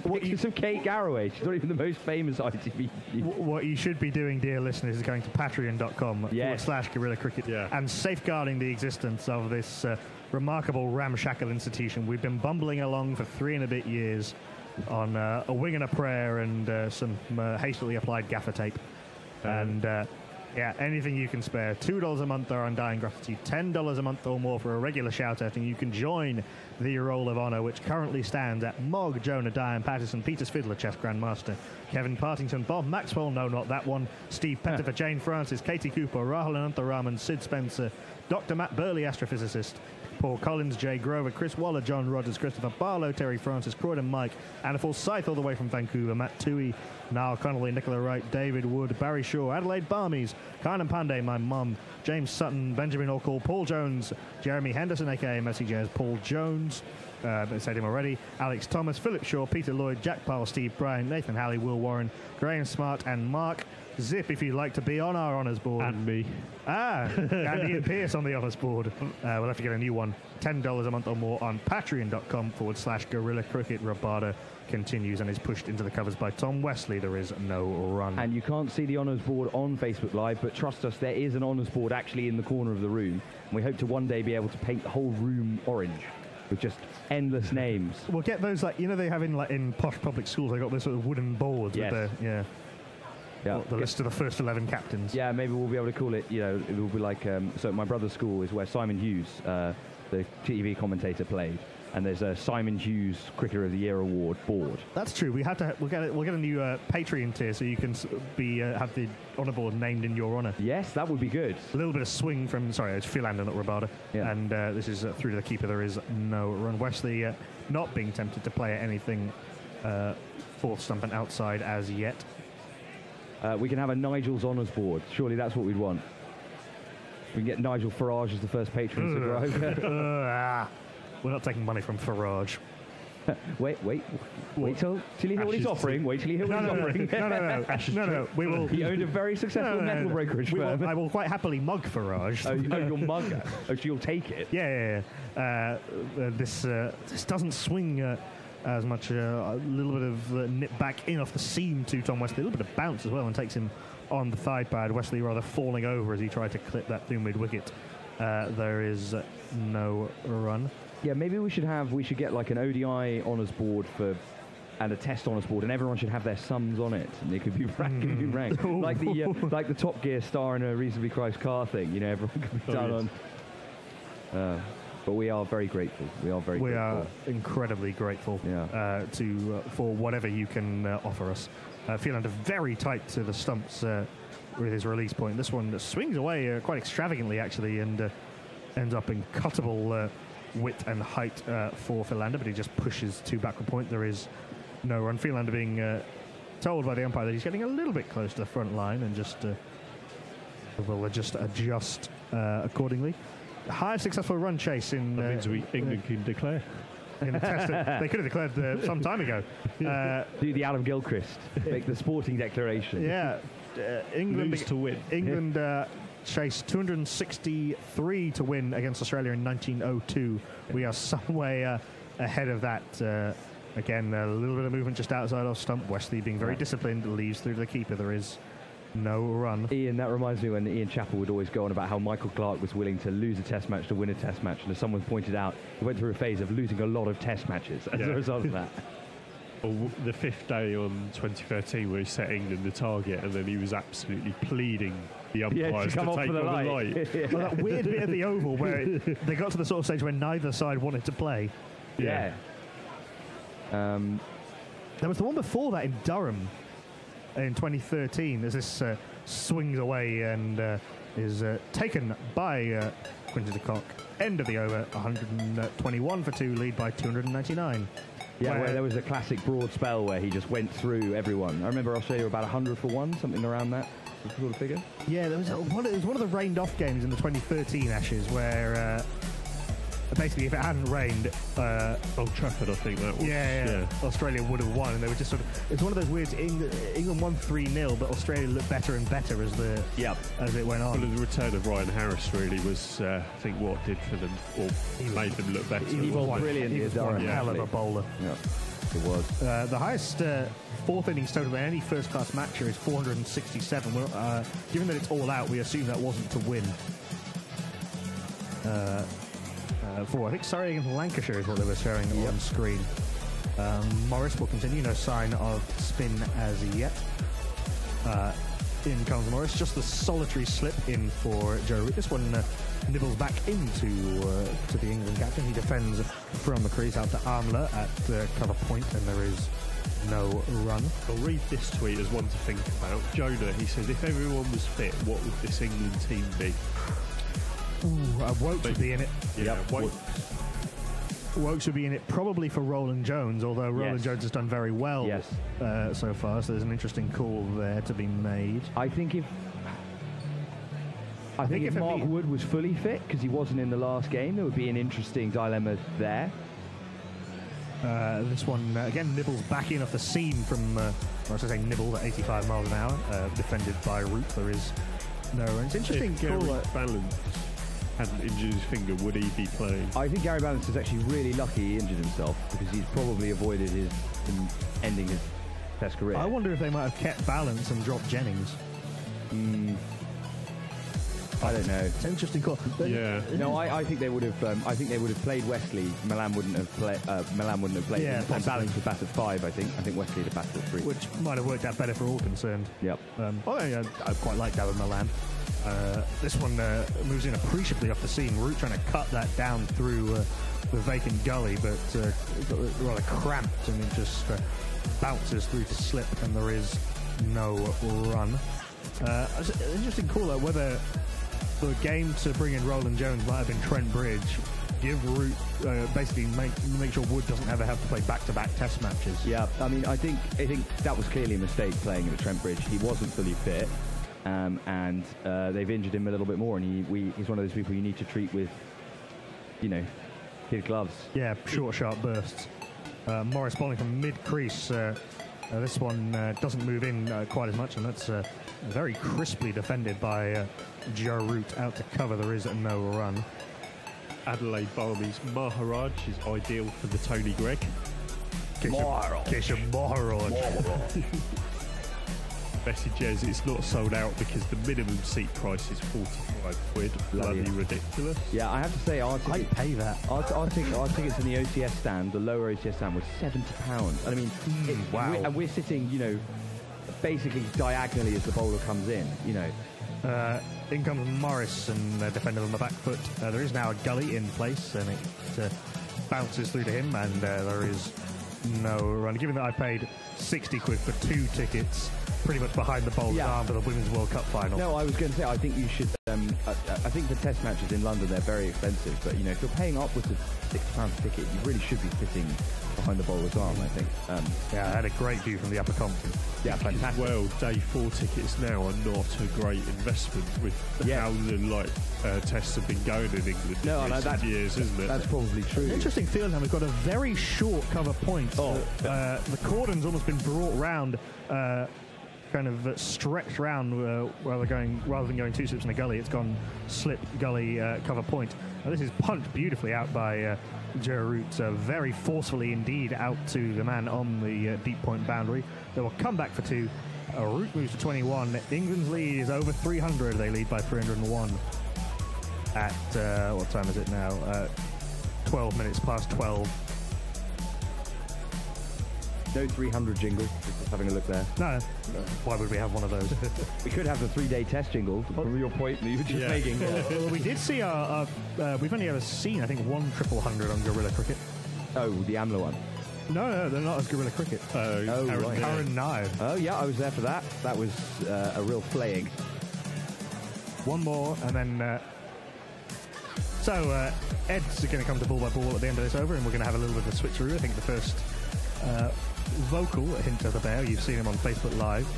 Pictures of Kate Garraway. She's not even the most famous ITV. What you should be doing, dear listeners, is going to patreon.com/Guerrilla Cricket and safeguarding the existence of this remarkable ramshackle institution. We've been bumbling along for 3 and a bit years on a wing and a prayer and some hastily applied gaffer tape. And anything you can spare. $2 a month are undying gratitude. $10 a month or more for a regular shout-out, and you can join the Roll of Honour, which currently stands at Mogg, Jonah, Diane Patterson, Peter Fiddler, Chess Grandmaster, Kevin Partington, Bob Maxwell, no, not that one, Steve Pettifer, Jane Francis, Katie Cooper, Rahul Anantaraman, Sid Spencer, Dr. Matt Burley, astrophysicist, Paul Collins, Jay Grover, Chris Waller, John Rogers, Christopher Barlow, Terry Francis, Croydon Mike, Anna Forsyth all the way from Vancouver, Matt Toohey, Niall Connolly, Nicola Wright, David Wood, Barry Shaw, Adelaide Barmies, Karnan Pandey, my mum, James Sutton, Benjamin Orcall, Paul Jones, Jeremy Henderson, aka Messi Jazz, Paul Jones, I said him already, Alex Thomas, Philip Shaw, Peter Lloyd, Jack Powell, Steve Bryan, Nathan Halley, Will Warren, Graham Smart, and Mark Zip, if you'd like to be on our honours board. And me. And Ian Pearce on the honours board. We'll have to get a new one. $10 a month or more on patreon.com/Guerrilla Cricket. Rabada continues and is pushed into the covers by Tom Wesley. There is no run. And you can't see the honours board on Facebook Live, but trust us, there is an honours board actually in the corner of the room. And we hope to one day be able to paint the whole room orange with just endless names. We'll get those, like, you know, they have in posh public schools, they got those sort of wooden boards. Yes. With Yeah. The list of the first 11 captains. Yeah, maybe we'll be able to call it, it will be like, so my brother's school is where Simon Hughes, the TV commentator, played. And there's a Simon Hughes Cricketer of the Year award board. That's true. We'll get a new Patreon tier so you can have the honour board named in your honour. Yes, that would be good. A little bit of swing from it's Philander, not Rabada. Yeah. And this is through to the keeper. There is no run. Wesley not being tempted to play anything fourth stump and outside as yet. We can have a Nigel's honours board. Surely that's what we'd want. We can get Nigel Farage as the first patron. We're not taking money from Farage. Wait till you hear what he's offering. Wait till you hear what he's offering. No. We will. He owned a very successful metal brokerage firm. I will quite happily mug Farage. Oh, you'll mug her. Oh, so you'll take it. Yeah. This doesn't swing as much. A little bit of nip back in off the seam to Tom Wesley. A little bit of bounce as well, and takes him on the thigh pad. Wesley rather falling over as he tried to clip that through mid wicket. There is no run. Yeah, maybe we should get like an ODI honours board and a Test honours board, and everyone should have their sums on it, and they could be ranked, like the Top Gear star in a reasonably priced car thing. Everyone could be done on. But we are very grateful. We are incredibly grateful for whatever you can offer us. Philander very tight to the stumps with his release point. This one swings away quite extravagantly actually, and ends up in cuttable width and height for Philander, but he just pushes to backward point. There is no run. Philander being told by the umpire that he's getting a little bit close to the front line and just will just adjust accordingly. Highest successful run chase in... That means England can declare. In the test. They could have declared some time ago. Do the Adam Gilchrist. Make the sporting declaration. Yeah. England Lose to win. England chased 263 to win against Australia in 1902. We are some way ahead of that. Again, a little bit of movement just outside off stump. Wesley being very disciplined, leaves through to the keeper. There is no run. Ian, that reminds me when Ian Chappell would always go on about how Michael Clarke was willing to lose a test match to win a test match, and as someone pointed out, he went through a phase of losing a lot of test matches as a result of that. Well, the fifth day on 2013 where he set England the target, and then he was absolutely pleading the umpires to take on the light. Well, that weird bit of the Oval where they got to the sort of stage where neither side wanted to play. Yeah. There was the one before that in Durham in 2013 as this swings away and is taken by Quinton de Kock. End of the over, 121 for 2, lead by 299. Yeah, where there was a classic broad spell where he just went through everyone. I remember Australia were about 100 for 1, something around that sort of figure. Yeah, it was one of the rained off games in the 2013 Ashes where basically if it hadn't rained... Old Trafford, I think that was. Yeah. Australia would have won, and they were just sort of... It's one of those weird... England won 3-0, but Australia looked better and better as it went on. Well, the return of Ryan Harris really was, I think, what did for them, or made them look better. He was brilliant. He was one hell of a bowler. Yeah, it was. The highest fourth innings total in any first-class matcher is 467. Well, given that it's all out, we assume that wasn't to win. For I think Surrey against Lancashire is what they were showing on screen. Morris will continue, no sign of spin as yet. In comes Morris, just the solitary slip in for Joe Root. This one nibbles back into to the England captain. He defends from the crease out to Armler at cover point, and there is no run. I'll read this tweet as one to think about. Jonah, he says, if everyone was fit, what would this England team be? Wokes would be in it. Yeah, Wokes would be in it probably for Roland Jones, although Roland Jones has done very well so far, so there's an interesting call there to be made. I think if Mark Wood was fully fit, because he wasn't in the last game, there would be an interesting dilemma there. This one, again, nibbles back in off the seam from, I was going to say nibble at 85 miles an hour, defended by Root. There is no run. It's interesting. If Balance hadn't injured his finger, would he be playing? I think Gary Balance is actually really lucky he injured himself, because he's probably avoided him ending his Test career. I wonder if they might have kept Balance and dropped Jennings. I don't know. It's an interesting call. Yeah. No, I think they would have. I think they would have played Wesley. Milan wouldn't have played. Yeah, and Balance would bat at 5. I think Wesley would bat at 3. Which might have worked out better for all concerned. Yep. I quite like that with Milan. This one moves in appreciably off the seam. Root trying to cut that down through the vacant gully, but it got rather cramped and it just bounces through to slip, and there is no run. It's an interesting call out whether the game to bring in Roland Jones might have been Trent Bridge. Give Root basically make sure Wood doesn't ever have to play back-to-back Test matches. Yeah, I mean, I think that was clearly a mistake playing him at Trent Bridge. He wasn't fully fit. And they've injured him a little bit more, and he's one of those people you need to treat with, kid gloves. Yeah, short, sharp bursts. Morris bowling from mid-crease. This one doesn't move in quite as much, and that's very crisply defended by Joe Root out to cover. There is no run. Adelaide Barmy's Maharaj is ideal for the Tony Gregg. Kisha Maharaj. Messages, it's not sold out because the minimum seat price is 45 quid. Bloody ridiculous. Yeah, I have to say, I'd pay that. Our tickets in the OTS stand, the lower OTS stand, was £70. I mean, wow. And we're sitting, basically diagonally as the bowler comes in, In comes Morris and defended on the back foot. There is now a gully in place, and it bounces through to him, and there is no run. Given that I paid 60 quid for 2 tickets, pretty much behind the bowler's arm for the Women's World Cup final. No, I was going to say, I think you should. I think for Test matches in London, they're very expensive, but if you're paying upwards of £60 a ticket, you really should be sitting behind the bowler's arm, I think. I had a great view from the upper Compton. Yeah, fantastic. Well, day 4 tickets now are not a great investment with how the tests have been going in England in recent years, isn't it? That's probably true. Interesting field now. We've got a very short cover point. The cordon's almost been brought round, kind of stretched round rather than going 2 slips in a gully. It's gone slip, gully, cover point. This is punched beautifully out by Joe Root, very forcefully indeed out to the man on the deep point boundary. They will come back for 2. Root moves to 21. England's lead is over 300. They lead by 301 at, what time is it now? 12 minutes past 12. No 300 jingle, just having a look there. No. Why would we have one of those? We could have the 3-day test jingle, from your point that you were just making. Well, we did see we've only ever seen, I think, 1 triple hundred on Guerrilla Cricket. Oh, the AMLA one? No, they're not as Guerrilla Cricket. Karen Nye. Oh, yeah, I was there for that. That was a real flaying. One more, and then... So, Ed's going to come to ball by ball at the end of this over, and we're going to have a little bit of a switcheroo. I think the first vocal hint of the bear, you've seen him on Facebook Live,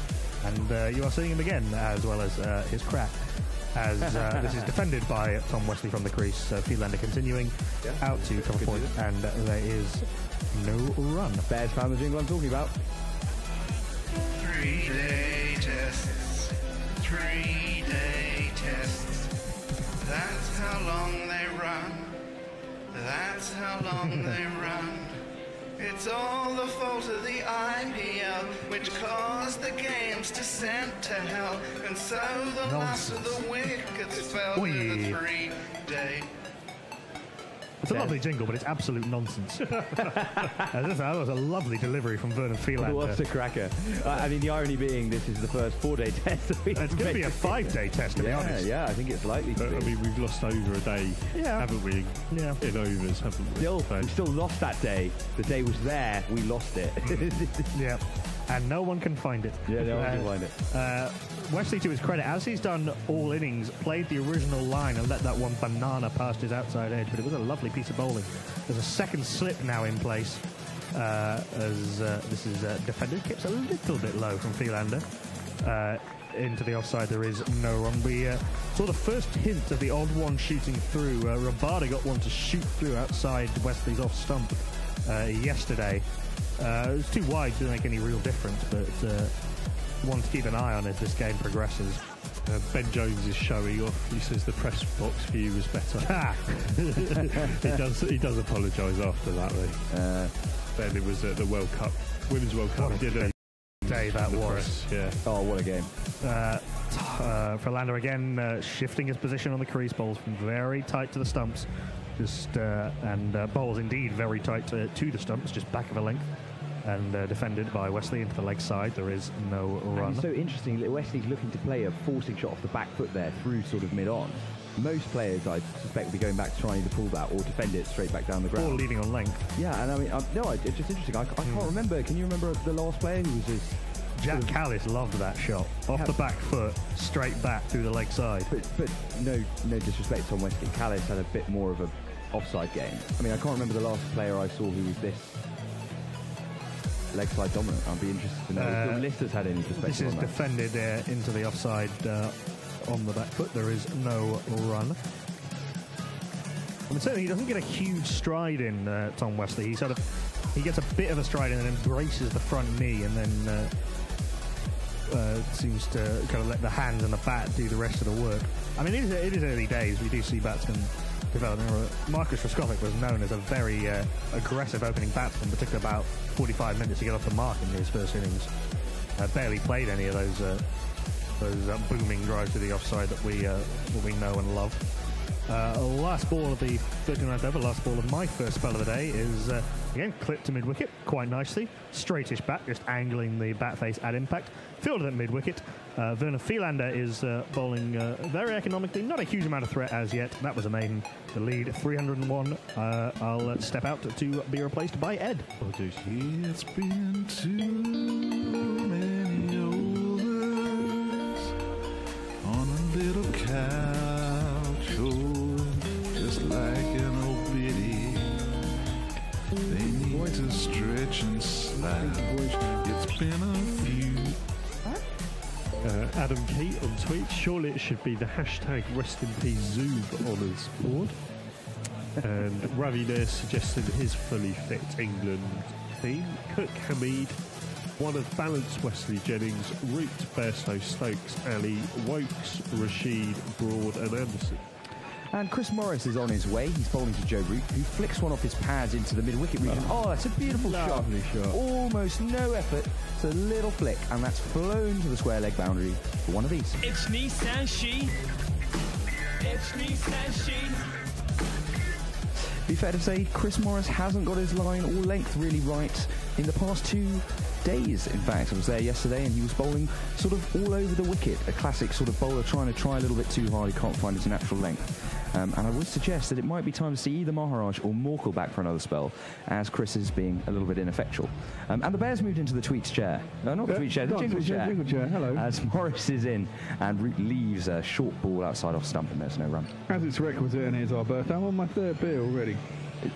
and you are seeing him again, as well as his crack, as this is defended by Tom Wesley from the crease. So Fielander continuing out to cover point, and there is no run. Bears found the jingle I'm talking about. 3-day tests, 3-day tests. That's how long they run. That's how long they run. It's all the fault of the IPL, which caused the games to send to hell, and so the last of the wickets fell to the 3-day. It's a lovely jingle, but it's absolute nonsense. That was a lovely delivery from Vernon Fielander. What's a cracker? I mean, the irony being this is the first 4-day test. It's going to be a 5-day test, to be honest. Yeah, I think it's likely to be. I mean, we've lost over a day, haven't we? Yeah. In overs, haven't we? We still lost that day. The day was there, we lost it. Yeah. And no one can find it. Yeah, no one can find it. Wesley, to his credit, as he's done all innings, played the original line and let that one banana past his outside edge, but it was a lovely piece of bowling. There's a second slip now in place as this is defended. Kips a little bit low from Fielander. Into the offside, there is no run. We saw the first hint of the odd one shooting through. Rabada got one to shoot through outside Wesley's off stump yesterday. It was too wide to make any real difference, but one to keep an eye on as this game progresses. Ben Jones is showing off. He says the press box view was better. He does apologise after that, though. Ben, it was at the World Cup, Women's World Cup dinner. Day that was. Yeah. Oh, what a game. for Landa again, shifting his position on the crease, bowls from very tight to the stumps, and bowls indeed very tight to the stumps, just back of a length, and defended by Wesley into the leg side. There is no run. And it's so interesting that Wesley's looking to play a forcing shot off the back foot there through sort of mid-on. Most players, I suspect, will be going back to trying to pull that or defend it straight back down the ground. Or leading on length. Yeah, and I mean, it's just interesting. I can't remember. Can you remember the last player who was just... Jack Callis loved that shot. Off the back foot, straight back through the leg side. But no disrespect to Tom Wesley. Callis had a bit more of a offside game. I mean, I can't remember the last player I saw who was this leg side dominant. I'd be interested to know if the list has had any perspective This is on that. defended into the offside on the back foot. There is no run. And certainly he doesn't get a huge stride in Tom Wesley. He gets a bit of a stride and then embraces the front knee and then seems to kind of let the hands and the bat do the rest of the work. I mean, it is early days. We do see batsmen developing. Marcus Roscovic was known as a very aggressive opening batsman, particularly about 45 minutes to get off the mark in his first innings. Barely played any of those booming drives to the offside that we know and love. Last ball of the 39th over, last ball of my first spell of the day is again clipped to mid-wicket quite nicely. Straightish bat, just angling the bat face at impact. Fielded at mid-wicket. Werner Philander is bowling very economically, not a huge amount of threat as yet. That was a maiden. The lead 301. I'll step out to be replaced by Ed. It's been too many overs on a little couch, just like an old biddy. They need to stretch and slouch. It's been a few. Adam Key on tweet. Surely it should be the hashtag Rest in Peace Zoob honours board. And Ravi there suggested his fully fit England team. Cook, Hamid, one of Balance, Wesley Jennings, Root, Bairstow, Stokes, Ali, Wokes, Rashid, Broad and Anderson. And Chris Morris is on his way. He's bowling to Joe Root, who flicks one off his pads into the mid-wicket region. Oh, that's a beautiful shot. Almost no effort. It's a little flick, and that's flown to the square leg boundary for one of these. It's Nissan She. It's Nissan She. Be fair to say, Chris Morris hasn't got his line or length really right in the past 2 days. In fact, I was there yesterday and he was bowling sort of all over the wicket. A classic sort of bowler trying to try a little bit too hard. He can't find his natural length. And I would suggest that it might be time to see either Maharaj or Morkel back for another spell, as Chris is being a little bit ineffectual. And the Bears moved into the Tweets chair. No, not the Tweets chair, the Jingle chair. Jingle chair, hello. As Morris is in and Root leaves a short ball outside off stump and there's no run. As it's requisite and it's our birthday, I'm on my third beer already.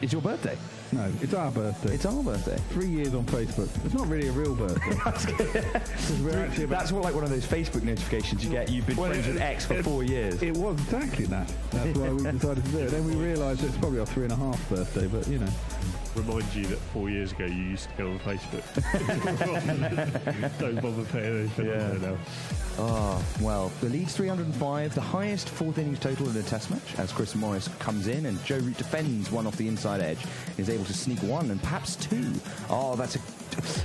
It's your birthday? No, it's our birthday. It's our birthday. 3 years on Facebook. It's not really a real birthday. That's what, like one of those Facebook notifications you get. You've been friends with X for 4 years. It was exactly that. That's why we decided to do it. Then we realised it's probably our 3.5 birthday, but you know. Remind you that 4 years ago you used to go on Facebook. Don't bother paying anything on there now. Oh, well, the lead's 305, the highest fourth innings total in a test match, as Chris Morris comes in and Joe Root defends one off the inside edge, is able to sneak one and perhaps two. Oh, that's a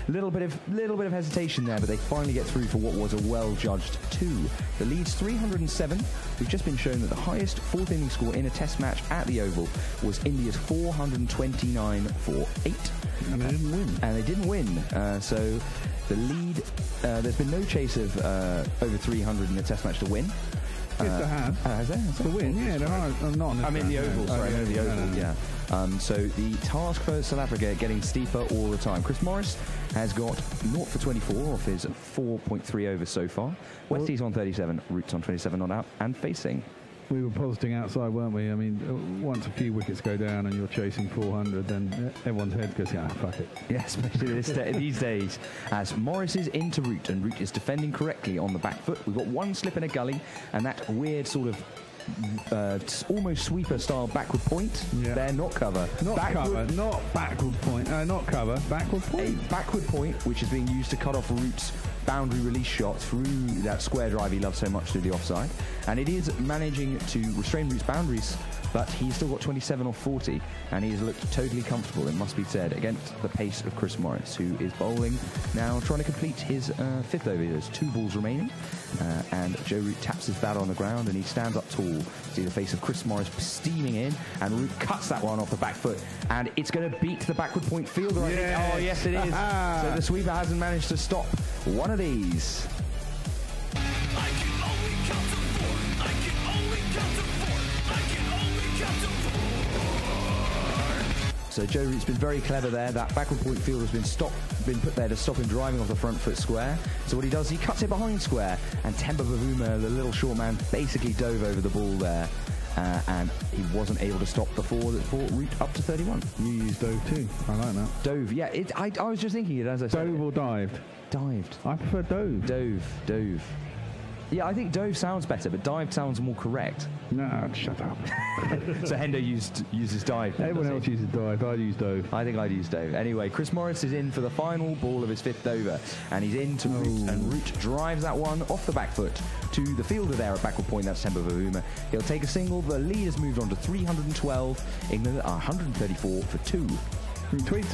little bit of hesitation there, but they finally get through for what was a well-judged two. The lead's 307. We've just been shown that the highest fourth innings score in a test match at the Oval was India's 429 for 8. And they didn't win. And they didn't win. So the lead, there's been no chase of over 300 in a test match to win. Yes, there has. Has there? To win, yeah. There are, not on this I mean the round, Oval, no. sorry. Oh, The Oval, no. yeah. So the task for South Africa getting steeper all the time. Chris Morris has got 0 for 24 off his 4.3 overs so far. Westie's on 37, Root's on 27 not out, and facing. We were positing outside, weren't we? I mean, once a few wickets go down and you're chasing 400, then everyone's head goes, yeah, fuck it. Yeah, especially these days. As Morris is into Root, and Root is defending correctly on the back foot. We've got one slip in a gully, and that weird sort of almost sweeper-style backward point. Yeah. They're not cover. Not cover, not backward point. Not cover, backward point. A backward point, which is being used to cut off Root's boundary release shot through that square drive he loves so much through the offside. And it is managing to restrain Root's boundaries, but he's still got 27 off 40, and he has looked totally comfortable, it must be said, against the pace of Chris Morris, who is bowling now, trying to complete his fifth over. There's 2 balls remaining, And Joe Root taps his bat on the ground and he stands up tall. See the face of Chris Morris steaming in, and Root cuts that one off the back foot, and it's going to beat the backward point fielder. I think. Oh, yes, it is. So the sweeper hasn't managed to stop one of these. So Joe Root's been very clever there. That backward point field has been put there to stop him driving off the front foot square. So what he does, he cuts it behind square, and Temba Bavuma, the little short man, basically dove over the ball there, and he wasn't able to stop the four that brought Root up to 31. You used dove too. I like that. Dove, yeah. I was just thinking it as I said. Dove or dived? Dived. I prefer dove. Dove. Yeah, I think dove sounds better, but dive sounds more correct. No, shut up. So Hendo uses dive. Everyone else uses dive. I'd use dove. I think I'd use dove. Anyway, Chris Morris is in for the final ball of his 5th over, and he's in to Root, and Root drives that one off the back foot to the fielder there at backward point. That's Temba Bavuma. He'll take a single. The lead has moved on to 312. England are 134 for 2. Retweet.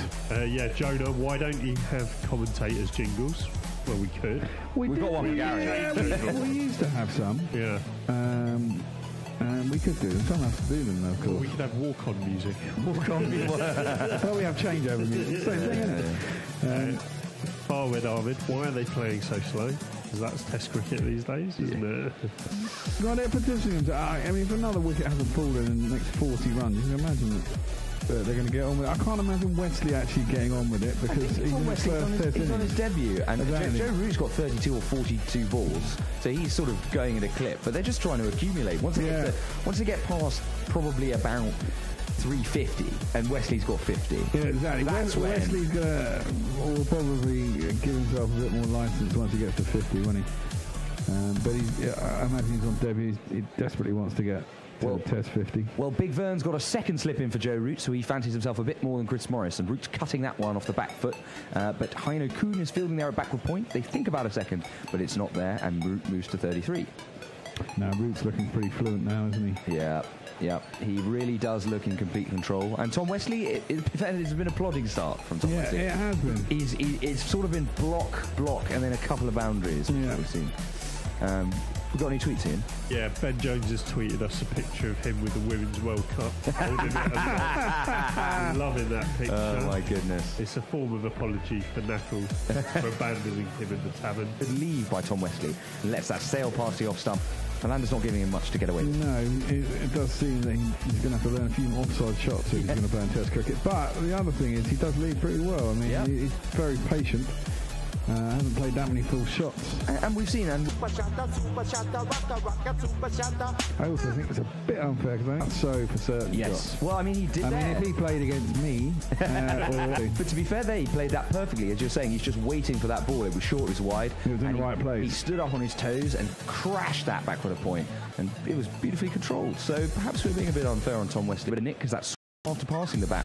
Yeah, Jonah, why don't you have commentators' jingles? Well, we could. We've got one for Gary. We used to have some. Yeah. And we could do them. Some have to do them, though, of course. We could have walk-on music. Walk-on music. Well, we have changeover music. Same thing, isn't it? Farwed Arvid, why are they playing so slow? Because that's Test cricket these days, isn't it? Well, they're petitioning to. I mean, if another wicket hasn't fallen in the next 40 runs, you can imagine that. They're going to get on with it. I can't imagine Wesley actually getting on with it because he's on his debut, and Joe Root's got 32 or 42 balls, so he's sort of going at a clip. But they're just trying to accumulate. Once they get past probably about 350, and Wesley's got 50. Yeah, exactly. Wesley's will probably give himself a bit more license once he gets to 50, won't he? But I imagine he's on debut. He desperately wants to get. Test 50. Well, Big Vern's got a second slip in for Joe Root, so he fancies himself a bit more than Chris Morris, and Root's cutting that one off the back foot. But Heino Kuhn is fielding there at backward point. They think about a second, but it's not there, and Root moves to 33. Now, Root's looking pretty fluent now, isn't he? Yeah. He really does look in complete control. And Tom Wesley, it's been a plodding start from Tom Wesley. Yeah, it has been. It's sort of been block, and then a couple of boundaries we've seen. We've got any tweets, Ian? Yeah, Ben Jones has tweeted us a picture of him with the Women's World Cup holding it aloft. Loving that picture. Oh, my goodness. It's a form of apology for Knuckles for abandoning him in the tavern. Good leave by Tom Wesley and lets that sail past the off stump. Fernanda's not giving him much to get away with. No, it does seem that he's going to have to learn a few more offside shots if he's going to play in Test cricket. But the other thing is he does lead pretty well. I mean, he's very patient. Hasn't played that many full shots. And we've seen... I also think it's a bit unfair because I think so for certain shots. Well, I mean, he did that. I mean, if he played against me... But to be fair there, he played that perfectly. As you're saying, he's just waiting for that ball. It was short, it was wide. He was in the right place. He stood up on his toes and crashed that backward point. And it was beautifully controlled. So perhaps we're being a bit unfair on Tom Wesley. But a nick, because that's after passing the bat.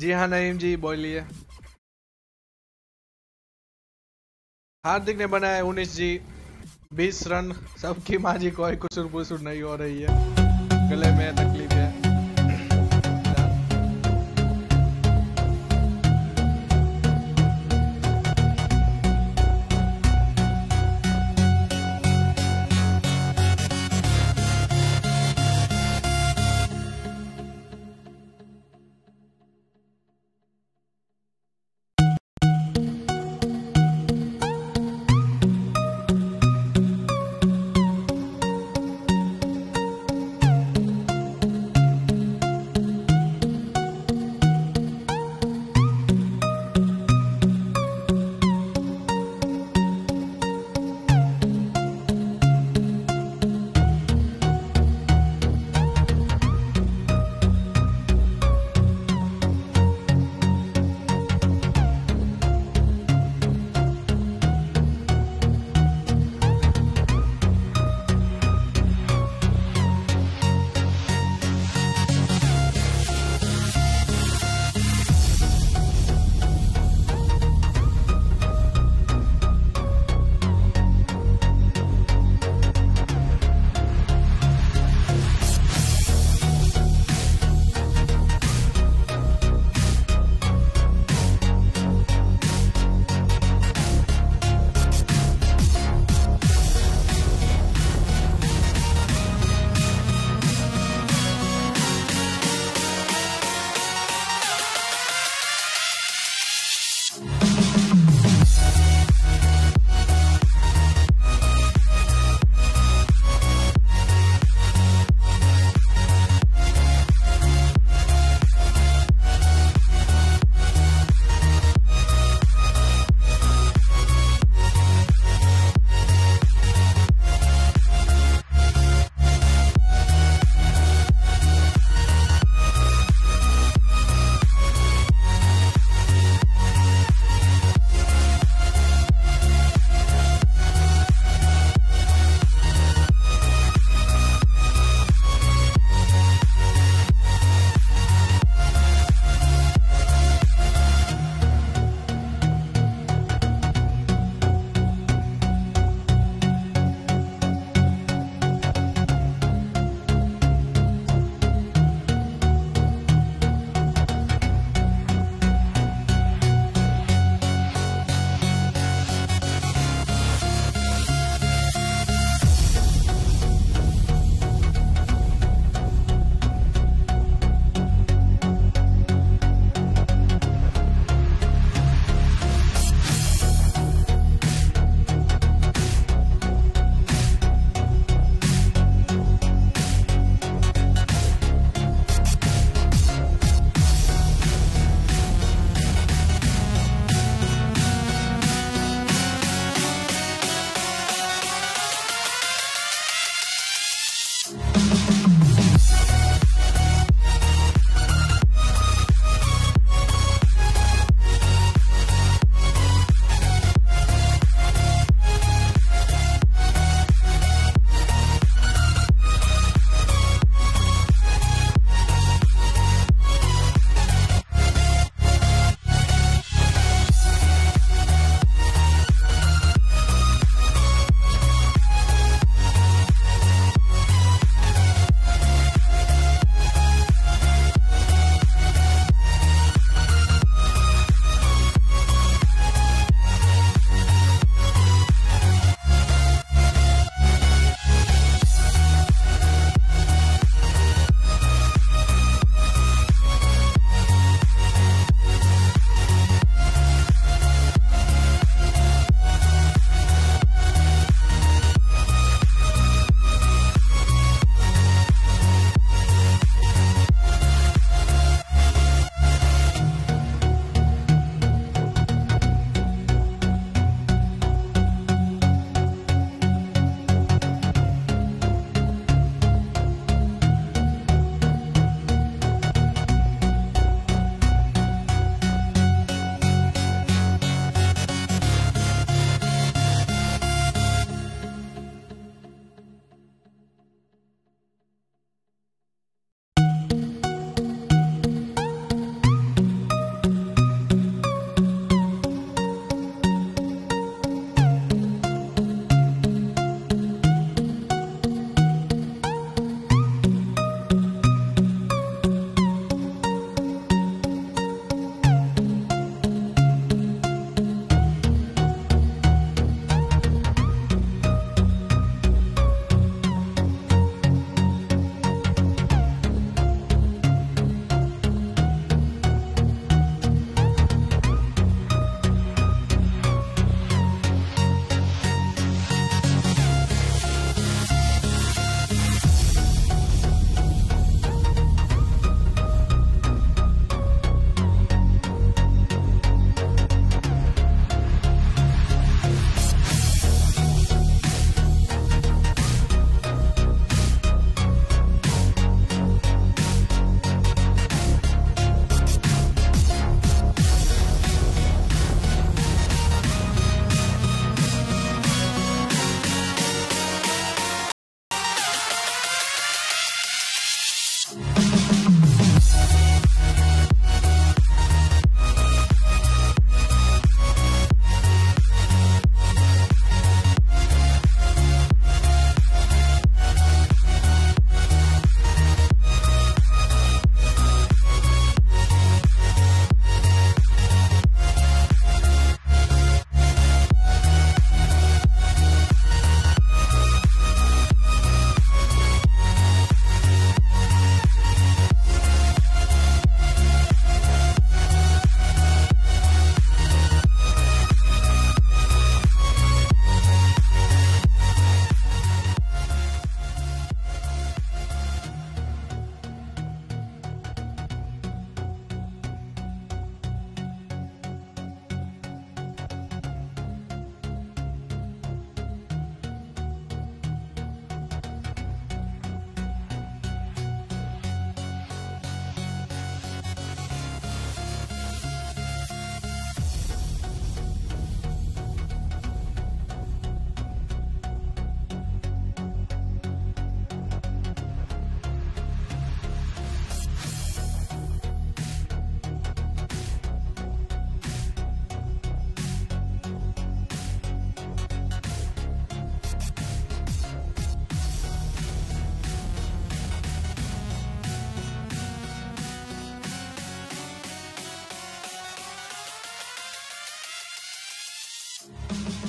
जी हाँ नईम जी बोलिए। हार्दिक ने बनाया 19 जी 20 run. सबकी माँ जी कोई कुसुर पुसुर नहीं हो रही है, गले में तकलीफ है।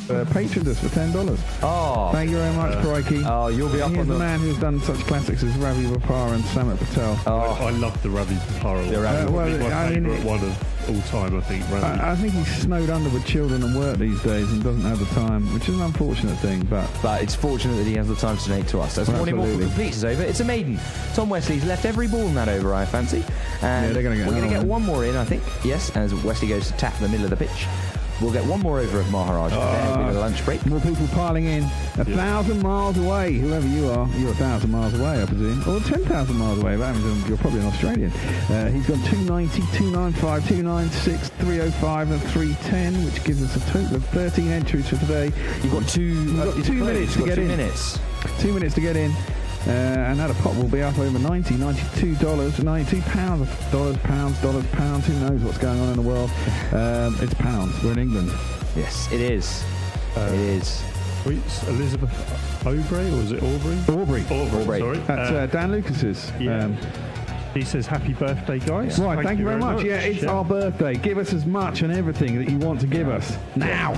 patroned us for $10. Oh, thank you very much, Crikey. Oh, you'll be up Here's on the man who's done such classics as Ravi Vapara and Samit Patel. Oh, I love the Ravi Vapara. Probably my favourite one of all time, I think. Ravi. I think he's snowed under with children and work these days and doesn't have the time, which is an unfortunate thing. But it's fortunate that he has the time to donate to us. As Morning Walk completes is over, it's a maiden. Tom Wesley's left every ball in that over, I fancy. And they're going to get. We're going to get one more in, I think. Yes, as Wesley goes to tap the middle of the pitch. We'll get one more over of Maharaj. Then we'll a lunch break. More people piling in. 1,000 miles away. Whoever you are, you're 1,000 miles away, I presume. Or 10,000 miles away. You're probably an Australian. He's gone 290, 295, 296, 305 and 310, which gives us a total of 13 entries for today. You've got 2 minutes to get in. 2 minutes to get in. And that a pot will be up over $92, £92, pounds, who knows what's going on in the world. It's pounds. We're in England. Yes, it is. It is. It's Elizabeth Aubrey, or is it Aubrey? Aubrey, sorry. That's Dan Lucas's. Yeah. He says, happy birthday, guys. Right, thank you very much. Yeah, it's our birthday. Give us as much and everything that you want to give us. Now!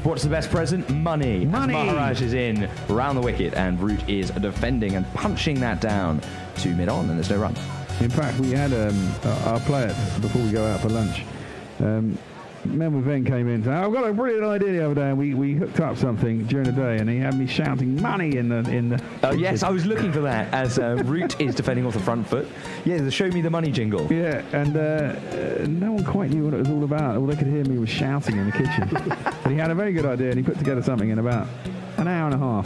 What's the best present? Money. Money! As Maharaj is in round the wicket and Root is defending and punching that down to mid-on, and there's no run. In fact, we had our players, before we go out for lunch, Mem with Ven came in and said, I've got a brilliant idea the other day, and we hooked up something during the day, and he had me shouting money in the Oh yes, I was looking for that as Root is defending off the front foot. Yeah, the show me the money jingle. Yeah, and no one quite knew what it was all about. All they could hear me was shouting in the kitchen. But he had a very good idea, and he put together something in about an hour and a half.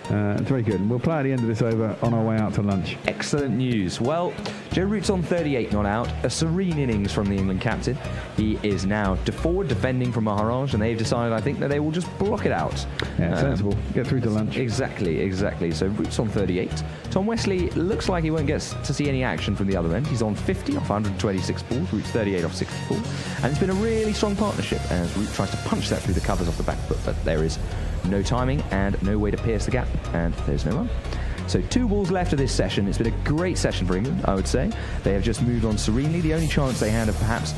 It's very good. And we'll play at the end of this over on our way out to lunch. Excellent news. Well, Joe Root's on 38 not out. A serene innings from the England captain. He is now forward defending from Maharaj, and they've decided, I think, that they will just block it out. Yeah, sensible. Get through to lunch. Exactly. So Root's on 38. Tom Wesley looks like he won't get to see any action from the other end. He's on 50 off 126 balls. Root's 38 off 64. And it's been a really strong partnership as Root tries to punch that through the covers off the back foot, but there is no timing and no way to pierce the gap, and there's no run. So 2 balls left of this session. It's been a great session for England, I would say. They have just moved on serenely. The only chance they had of perhaps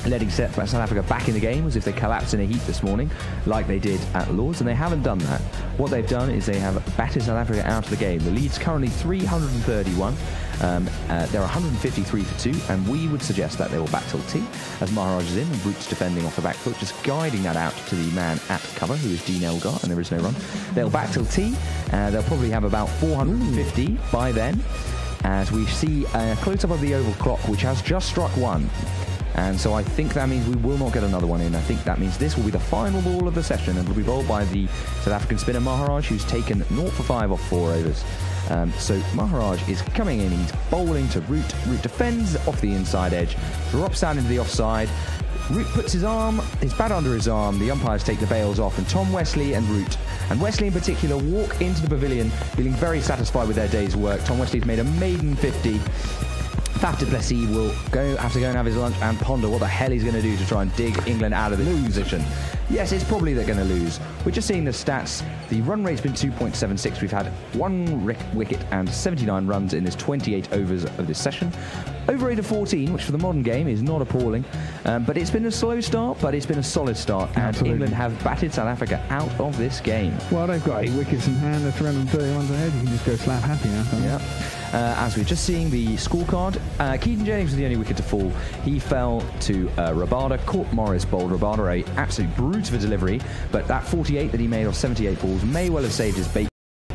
letting South Africa back in the game was if they collapsed in a heat this morning, like they did at Lords, and they haven't done that. What they've done is they have batted South Africa out of the game. The lead's currently 331. They're 153 for 2, and we would suggest that they will bat till tea as Maharaj is in and Root's defending off the back foot, just guiding that out to the man at cover, who is Dean Elgar, and there is no run. They'll bat till tea. They'll probably have about 450 by then, as we see a close-up of the oval clock, which has just struck 1. And so I think that means we will not get another one in. I think that means this will be the final ball of the session and will be bowled by the South African spinner Maharaj, who's taken 0 for 5 off 4 overs. So Maharaj is coming in, he's bowling to Root. Root defends off the inside edge, drops down into the offside. Root puts his bat under his arm, the umpires take the bails off, and Tom Wesley and Root, and Wesley in particular, walk into the pavilion feeling very satisfied with their day's work. Tom Wesley's made a maiden 50. Faf du Plessis will have to go and have his lunch and ponder what the hell he's going to do to try and dig England out of this position. Yes, it's probably they're going to lose. We're just seeing the stats. The run rate's been 2.76. We've had 1 wicket and 79 runs in this 28 overs of this session. Over rate of 14, which for the modern game is not appalling. But it's been a slow start, but it's been a solid start. And England have batted South Africa out of this game. Well, they've got 8 wickets in hand. They're 331 ahead. You can just go slap happy now, can't you? Yeah. As we're just seeing the scorecard, Keaton Jennings was the only wicket to fall. He fell to Rabada. Court Morris bowled Rabada a absolute brute of a delivery, but that 48 that he made off 78 balls may well have saved his bait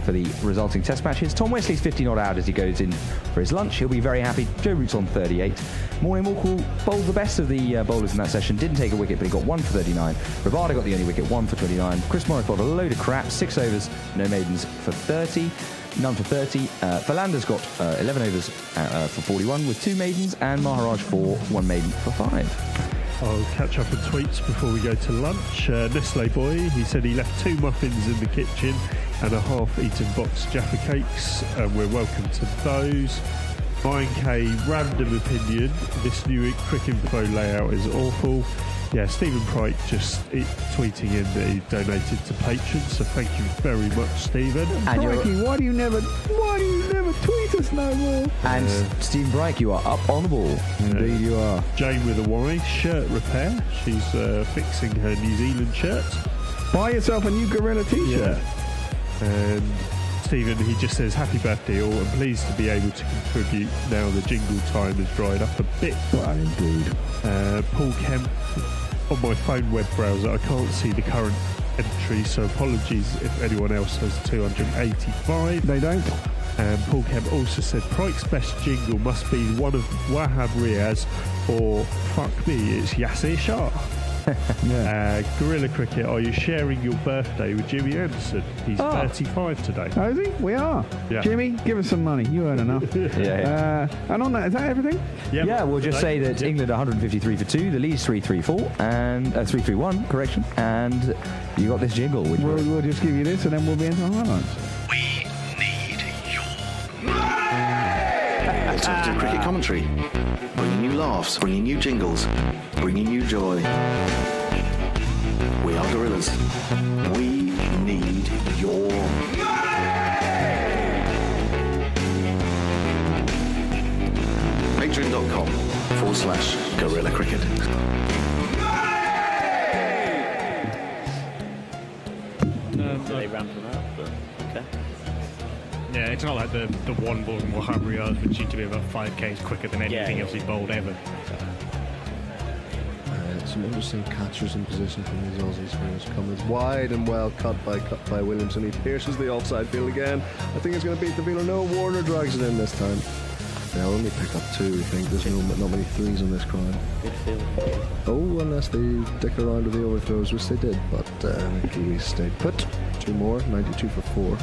for the resulting test matches. Tom Wesley's 50 not out as he goes in for his lunch. He'll be very happy. Joe Root's on 38. Morning Walk bowled the best of the bowlers in that session. Didn't take a wicket, but he got 1 for 39. Rabada got the only wicket, 1 for 29. Chris Morris bowled a load of crap, 6 overs, no maidens for 30. None for 30. Philander's got 11 overs for 41 with 2 maidens, and Maharaj for 1 maiden for 5. I'll catch up on tweets before we go to lunch. Nestle Boy, he said he left 2 muffins in the kitchen and a half-eaten box of Jaffa cakes, and we're welcome to those. Ryan K, random opinion, this new cricket info layout is awful. Yeah, Stephen Pryke just tweeting in that he donated to patrons, so thank you very much, Stephen. And Crikey, why do you never tweet us no more? And Stephen Pryke, you are up on the ball. Indeed you are. Jane with a Y, shirt repair. She's fixing her New Zealand shirt. Buy yourself a new Gorilla T-shirt. Yeah. And Stephen, he just says, happy birthday all. I'm pleased to be able to contribute now the jingle time has dried up a bit. Well, indeed. Paul Kemp, on my phone web browser, I can't see the current entry, so apologies if anyone else has 285. They don't. And Paul Kemp also said, Prike's best jingle must be one of Wahab Riaz or fuck me, it's Yasser Shah. Gorilla Cricket, are you sharing your birthday with Jimmy Anderson? He's 35 today. Oh, is he? We are. Yeah. Jimmy, give us some money. You earn enough. And on that, is that everything? Yeah, we'll just say that England 153 for 2, the lead's 3-3-4 and 3-3-1, correction, and you got this jingle. Which We'll just give you this, and then we'll be into highlights. Alternative cricket commentary, bringing you laughs, bringing you jingles, bringing you joy. We are Gorillas. We need your patreon.com/Gorilla Cricket. They ramp them up, but okay. Yeah, it's not like the one ball in Wahab Riaz, which seemed to be about 5Ks quicker than anything else he's bowled ever. Some interesting catchers in position from these Aussies here. Coming wide and well cut by Williamson. He pierces the offside field again. I think he's going to beat the fielder. No, Warner drags it in this time. They'll only pick up 2. I think there's not many 3s on this crowd. Oh, unless they dick around with the overthrows, which they did. But the Kiwis stayed put. 2 more, 92 for 4.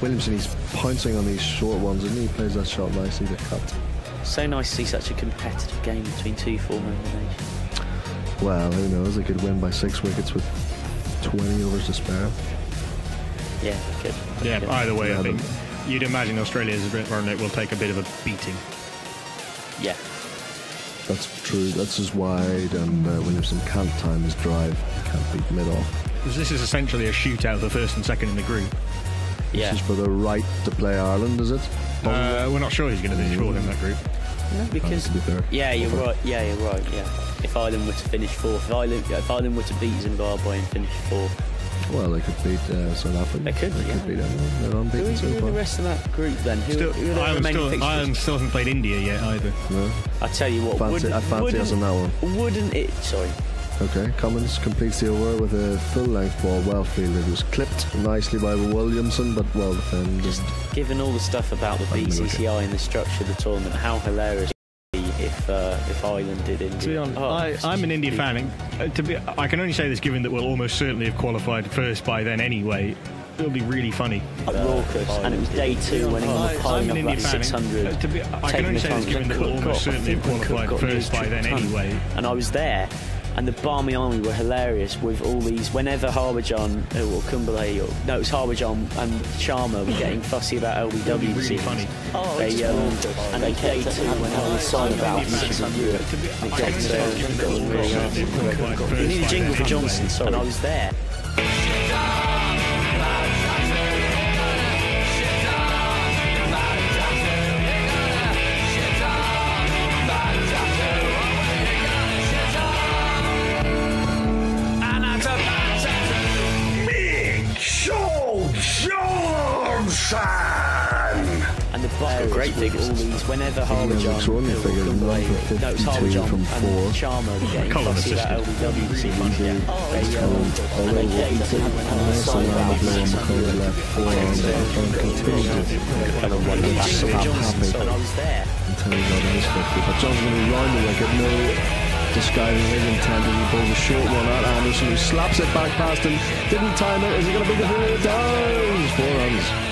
Williamson, he's pouncing on these short ones, and he plays that shot nicely to cut. So nice to see such a competitive game between 2 former nations. Well, who knows? They could win by 6 wickets with 20 overs to spare. Yeah, they could. Yeah, either way, I think you'd imagine Australia's run rate will take a bit of a beating. Yeah. That's true. That's as wide, and Williamson can't time his drive. Can't beat mid-off. Because this is essentially a shootout for first and second in the group. Yeah. This is for the right to play Ireland, is it? We're not sure who's going to be short in that group. No, because yeah, you're right. Yeah, you're right. Yeah, if Ireland were to finish 4th, if Ireland were to beat Zimbabwe and finish 4th, well, they could beat South Africa. They could. They could beat them. They're unbeaten so who are far. the rest of that group then? Who are the remaining fixtures? Ireland still hasn't played India yet either. No. I tell you what, I fancy us on that one. Wouldn't it? Sorry. Okay, Cummins completes the over with a full-length ball, well fielded. It was clipped nicely by Williamson, but well defended. Just given all the stuff about the BCCI and the structure of the tournament, how hilarious would it be if Ireland did India? To be honest, I'm an India fan. I can only say this given that we'll almost certainly have qualified first by then anyway. It'll be really funny. Raucous, and it was day 2 when England were piling up about 600. I can only say this given that we'll almost certainly have qualified first by then anyway. And I was there. And the Barmy Army were hilarious with all these. Whenever Harbhajan or Kumbale, it was Harbhajan and Sharma were getting fussy about LBW. Really funny. And they came to when I was song about we need a jingle for Johnson. Sorry, and I was there. And the great figures. All these, whenever Harbhajan, extraordinary figures. Run for 52 from 4. Sharma were getting fussy about LBW. And they came to when I was song about the left forearm. And I was there. Until he got his 50. But John's going to be round the wicket. No disguising his intent, and he pulls a short one at Anderson, who slaps it back past him. Didn't time it. Is he going to beat the field? It does. 4 runs.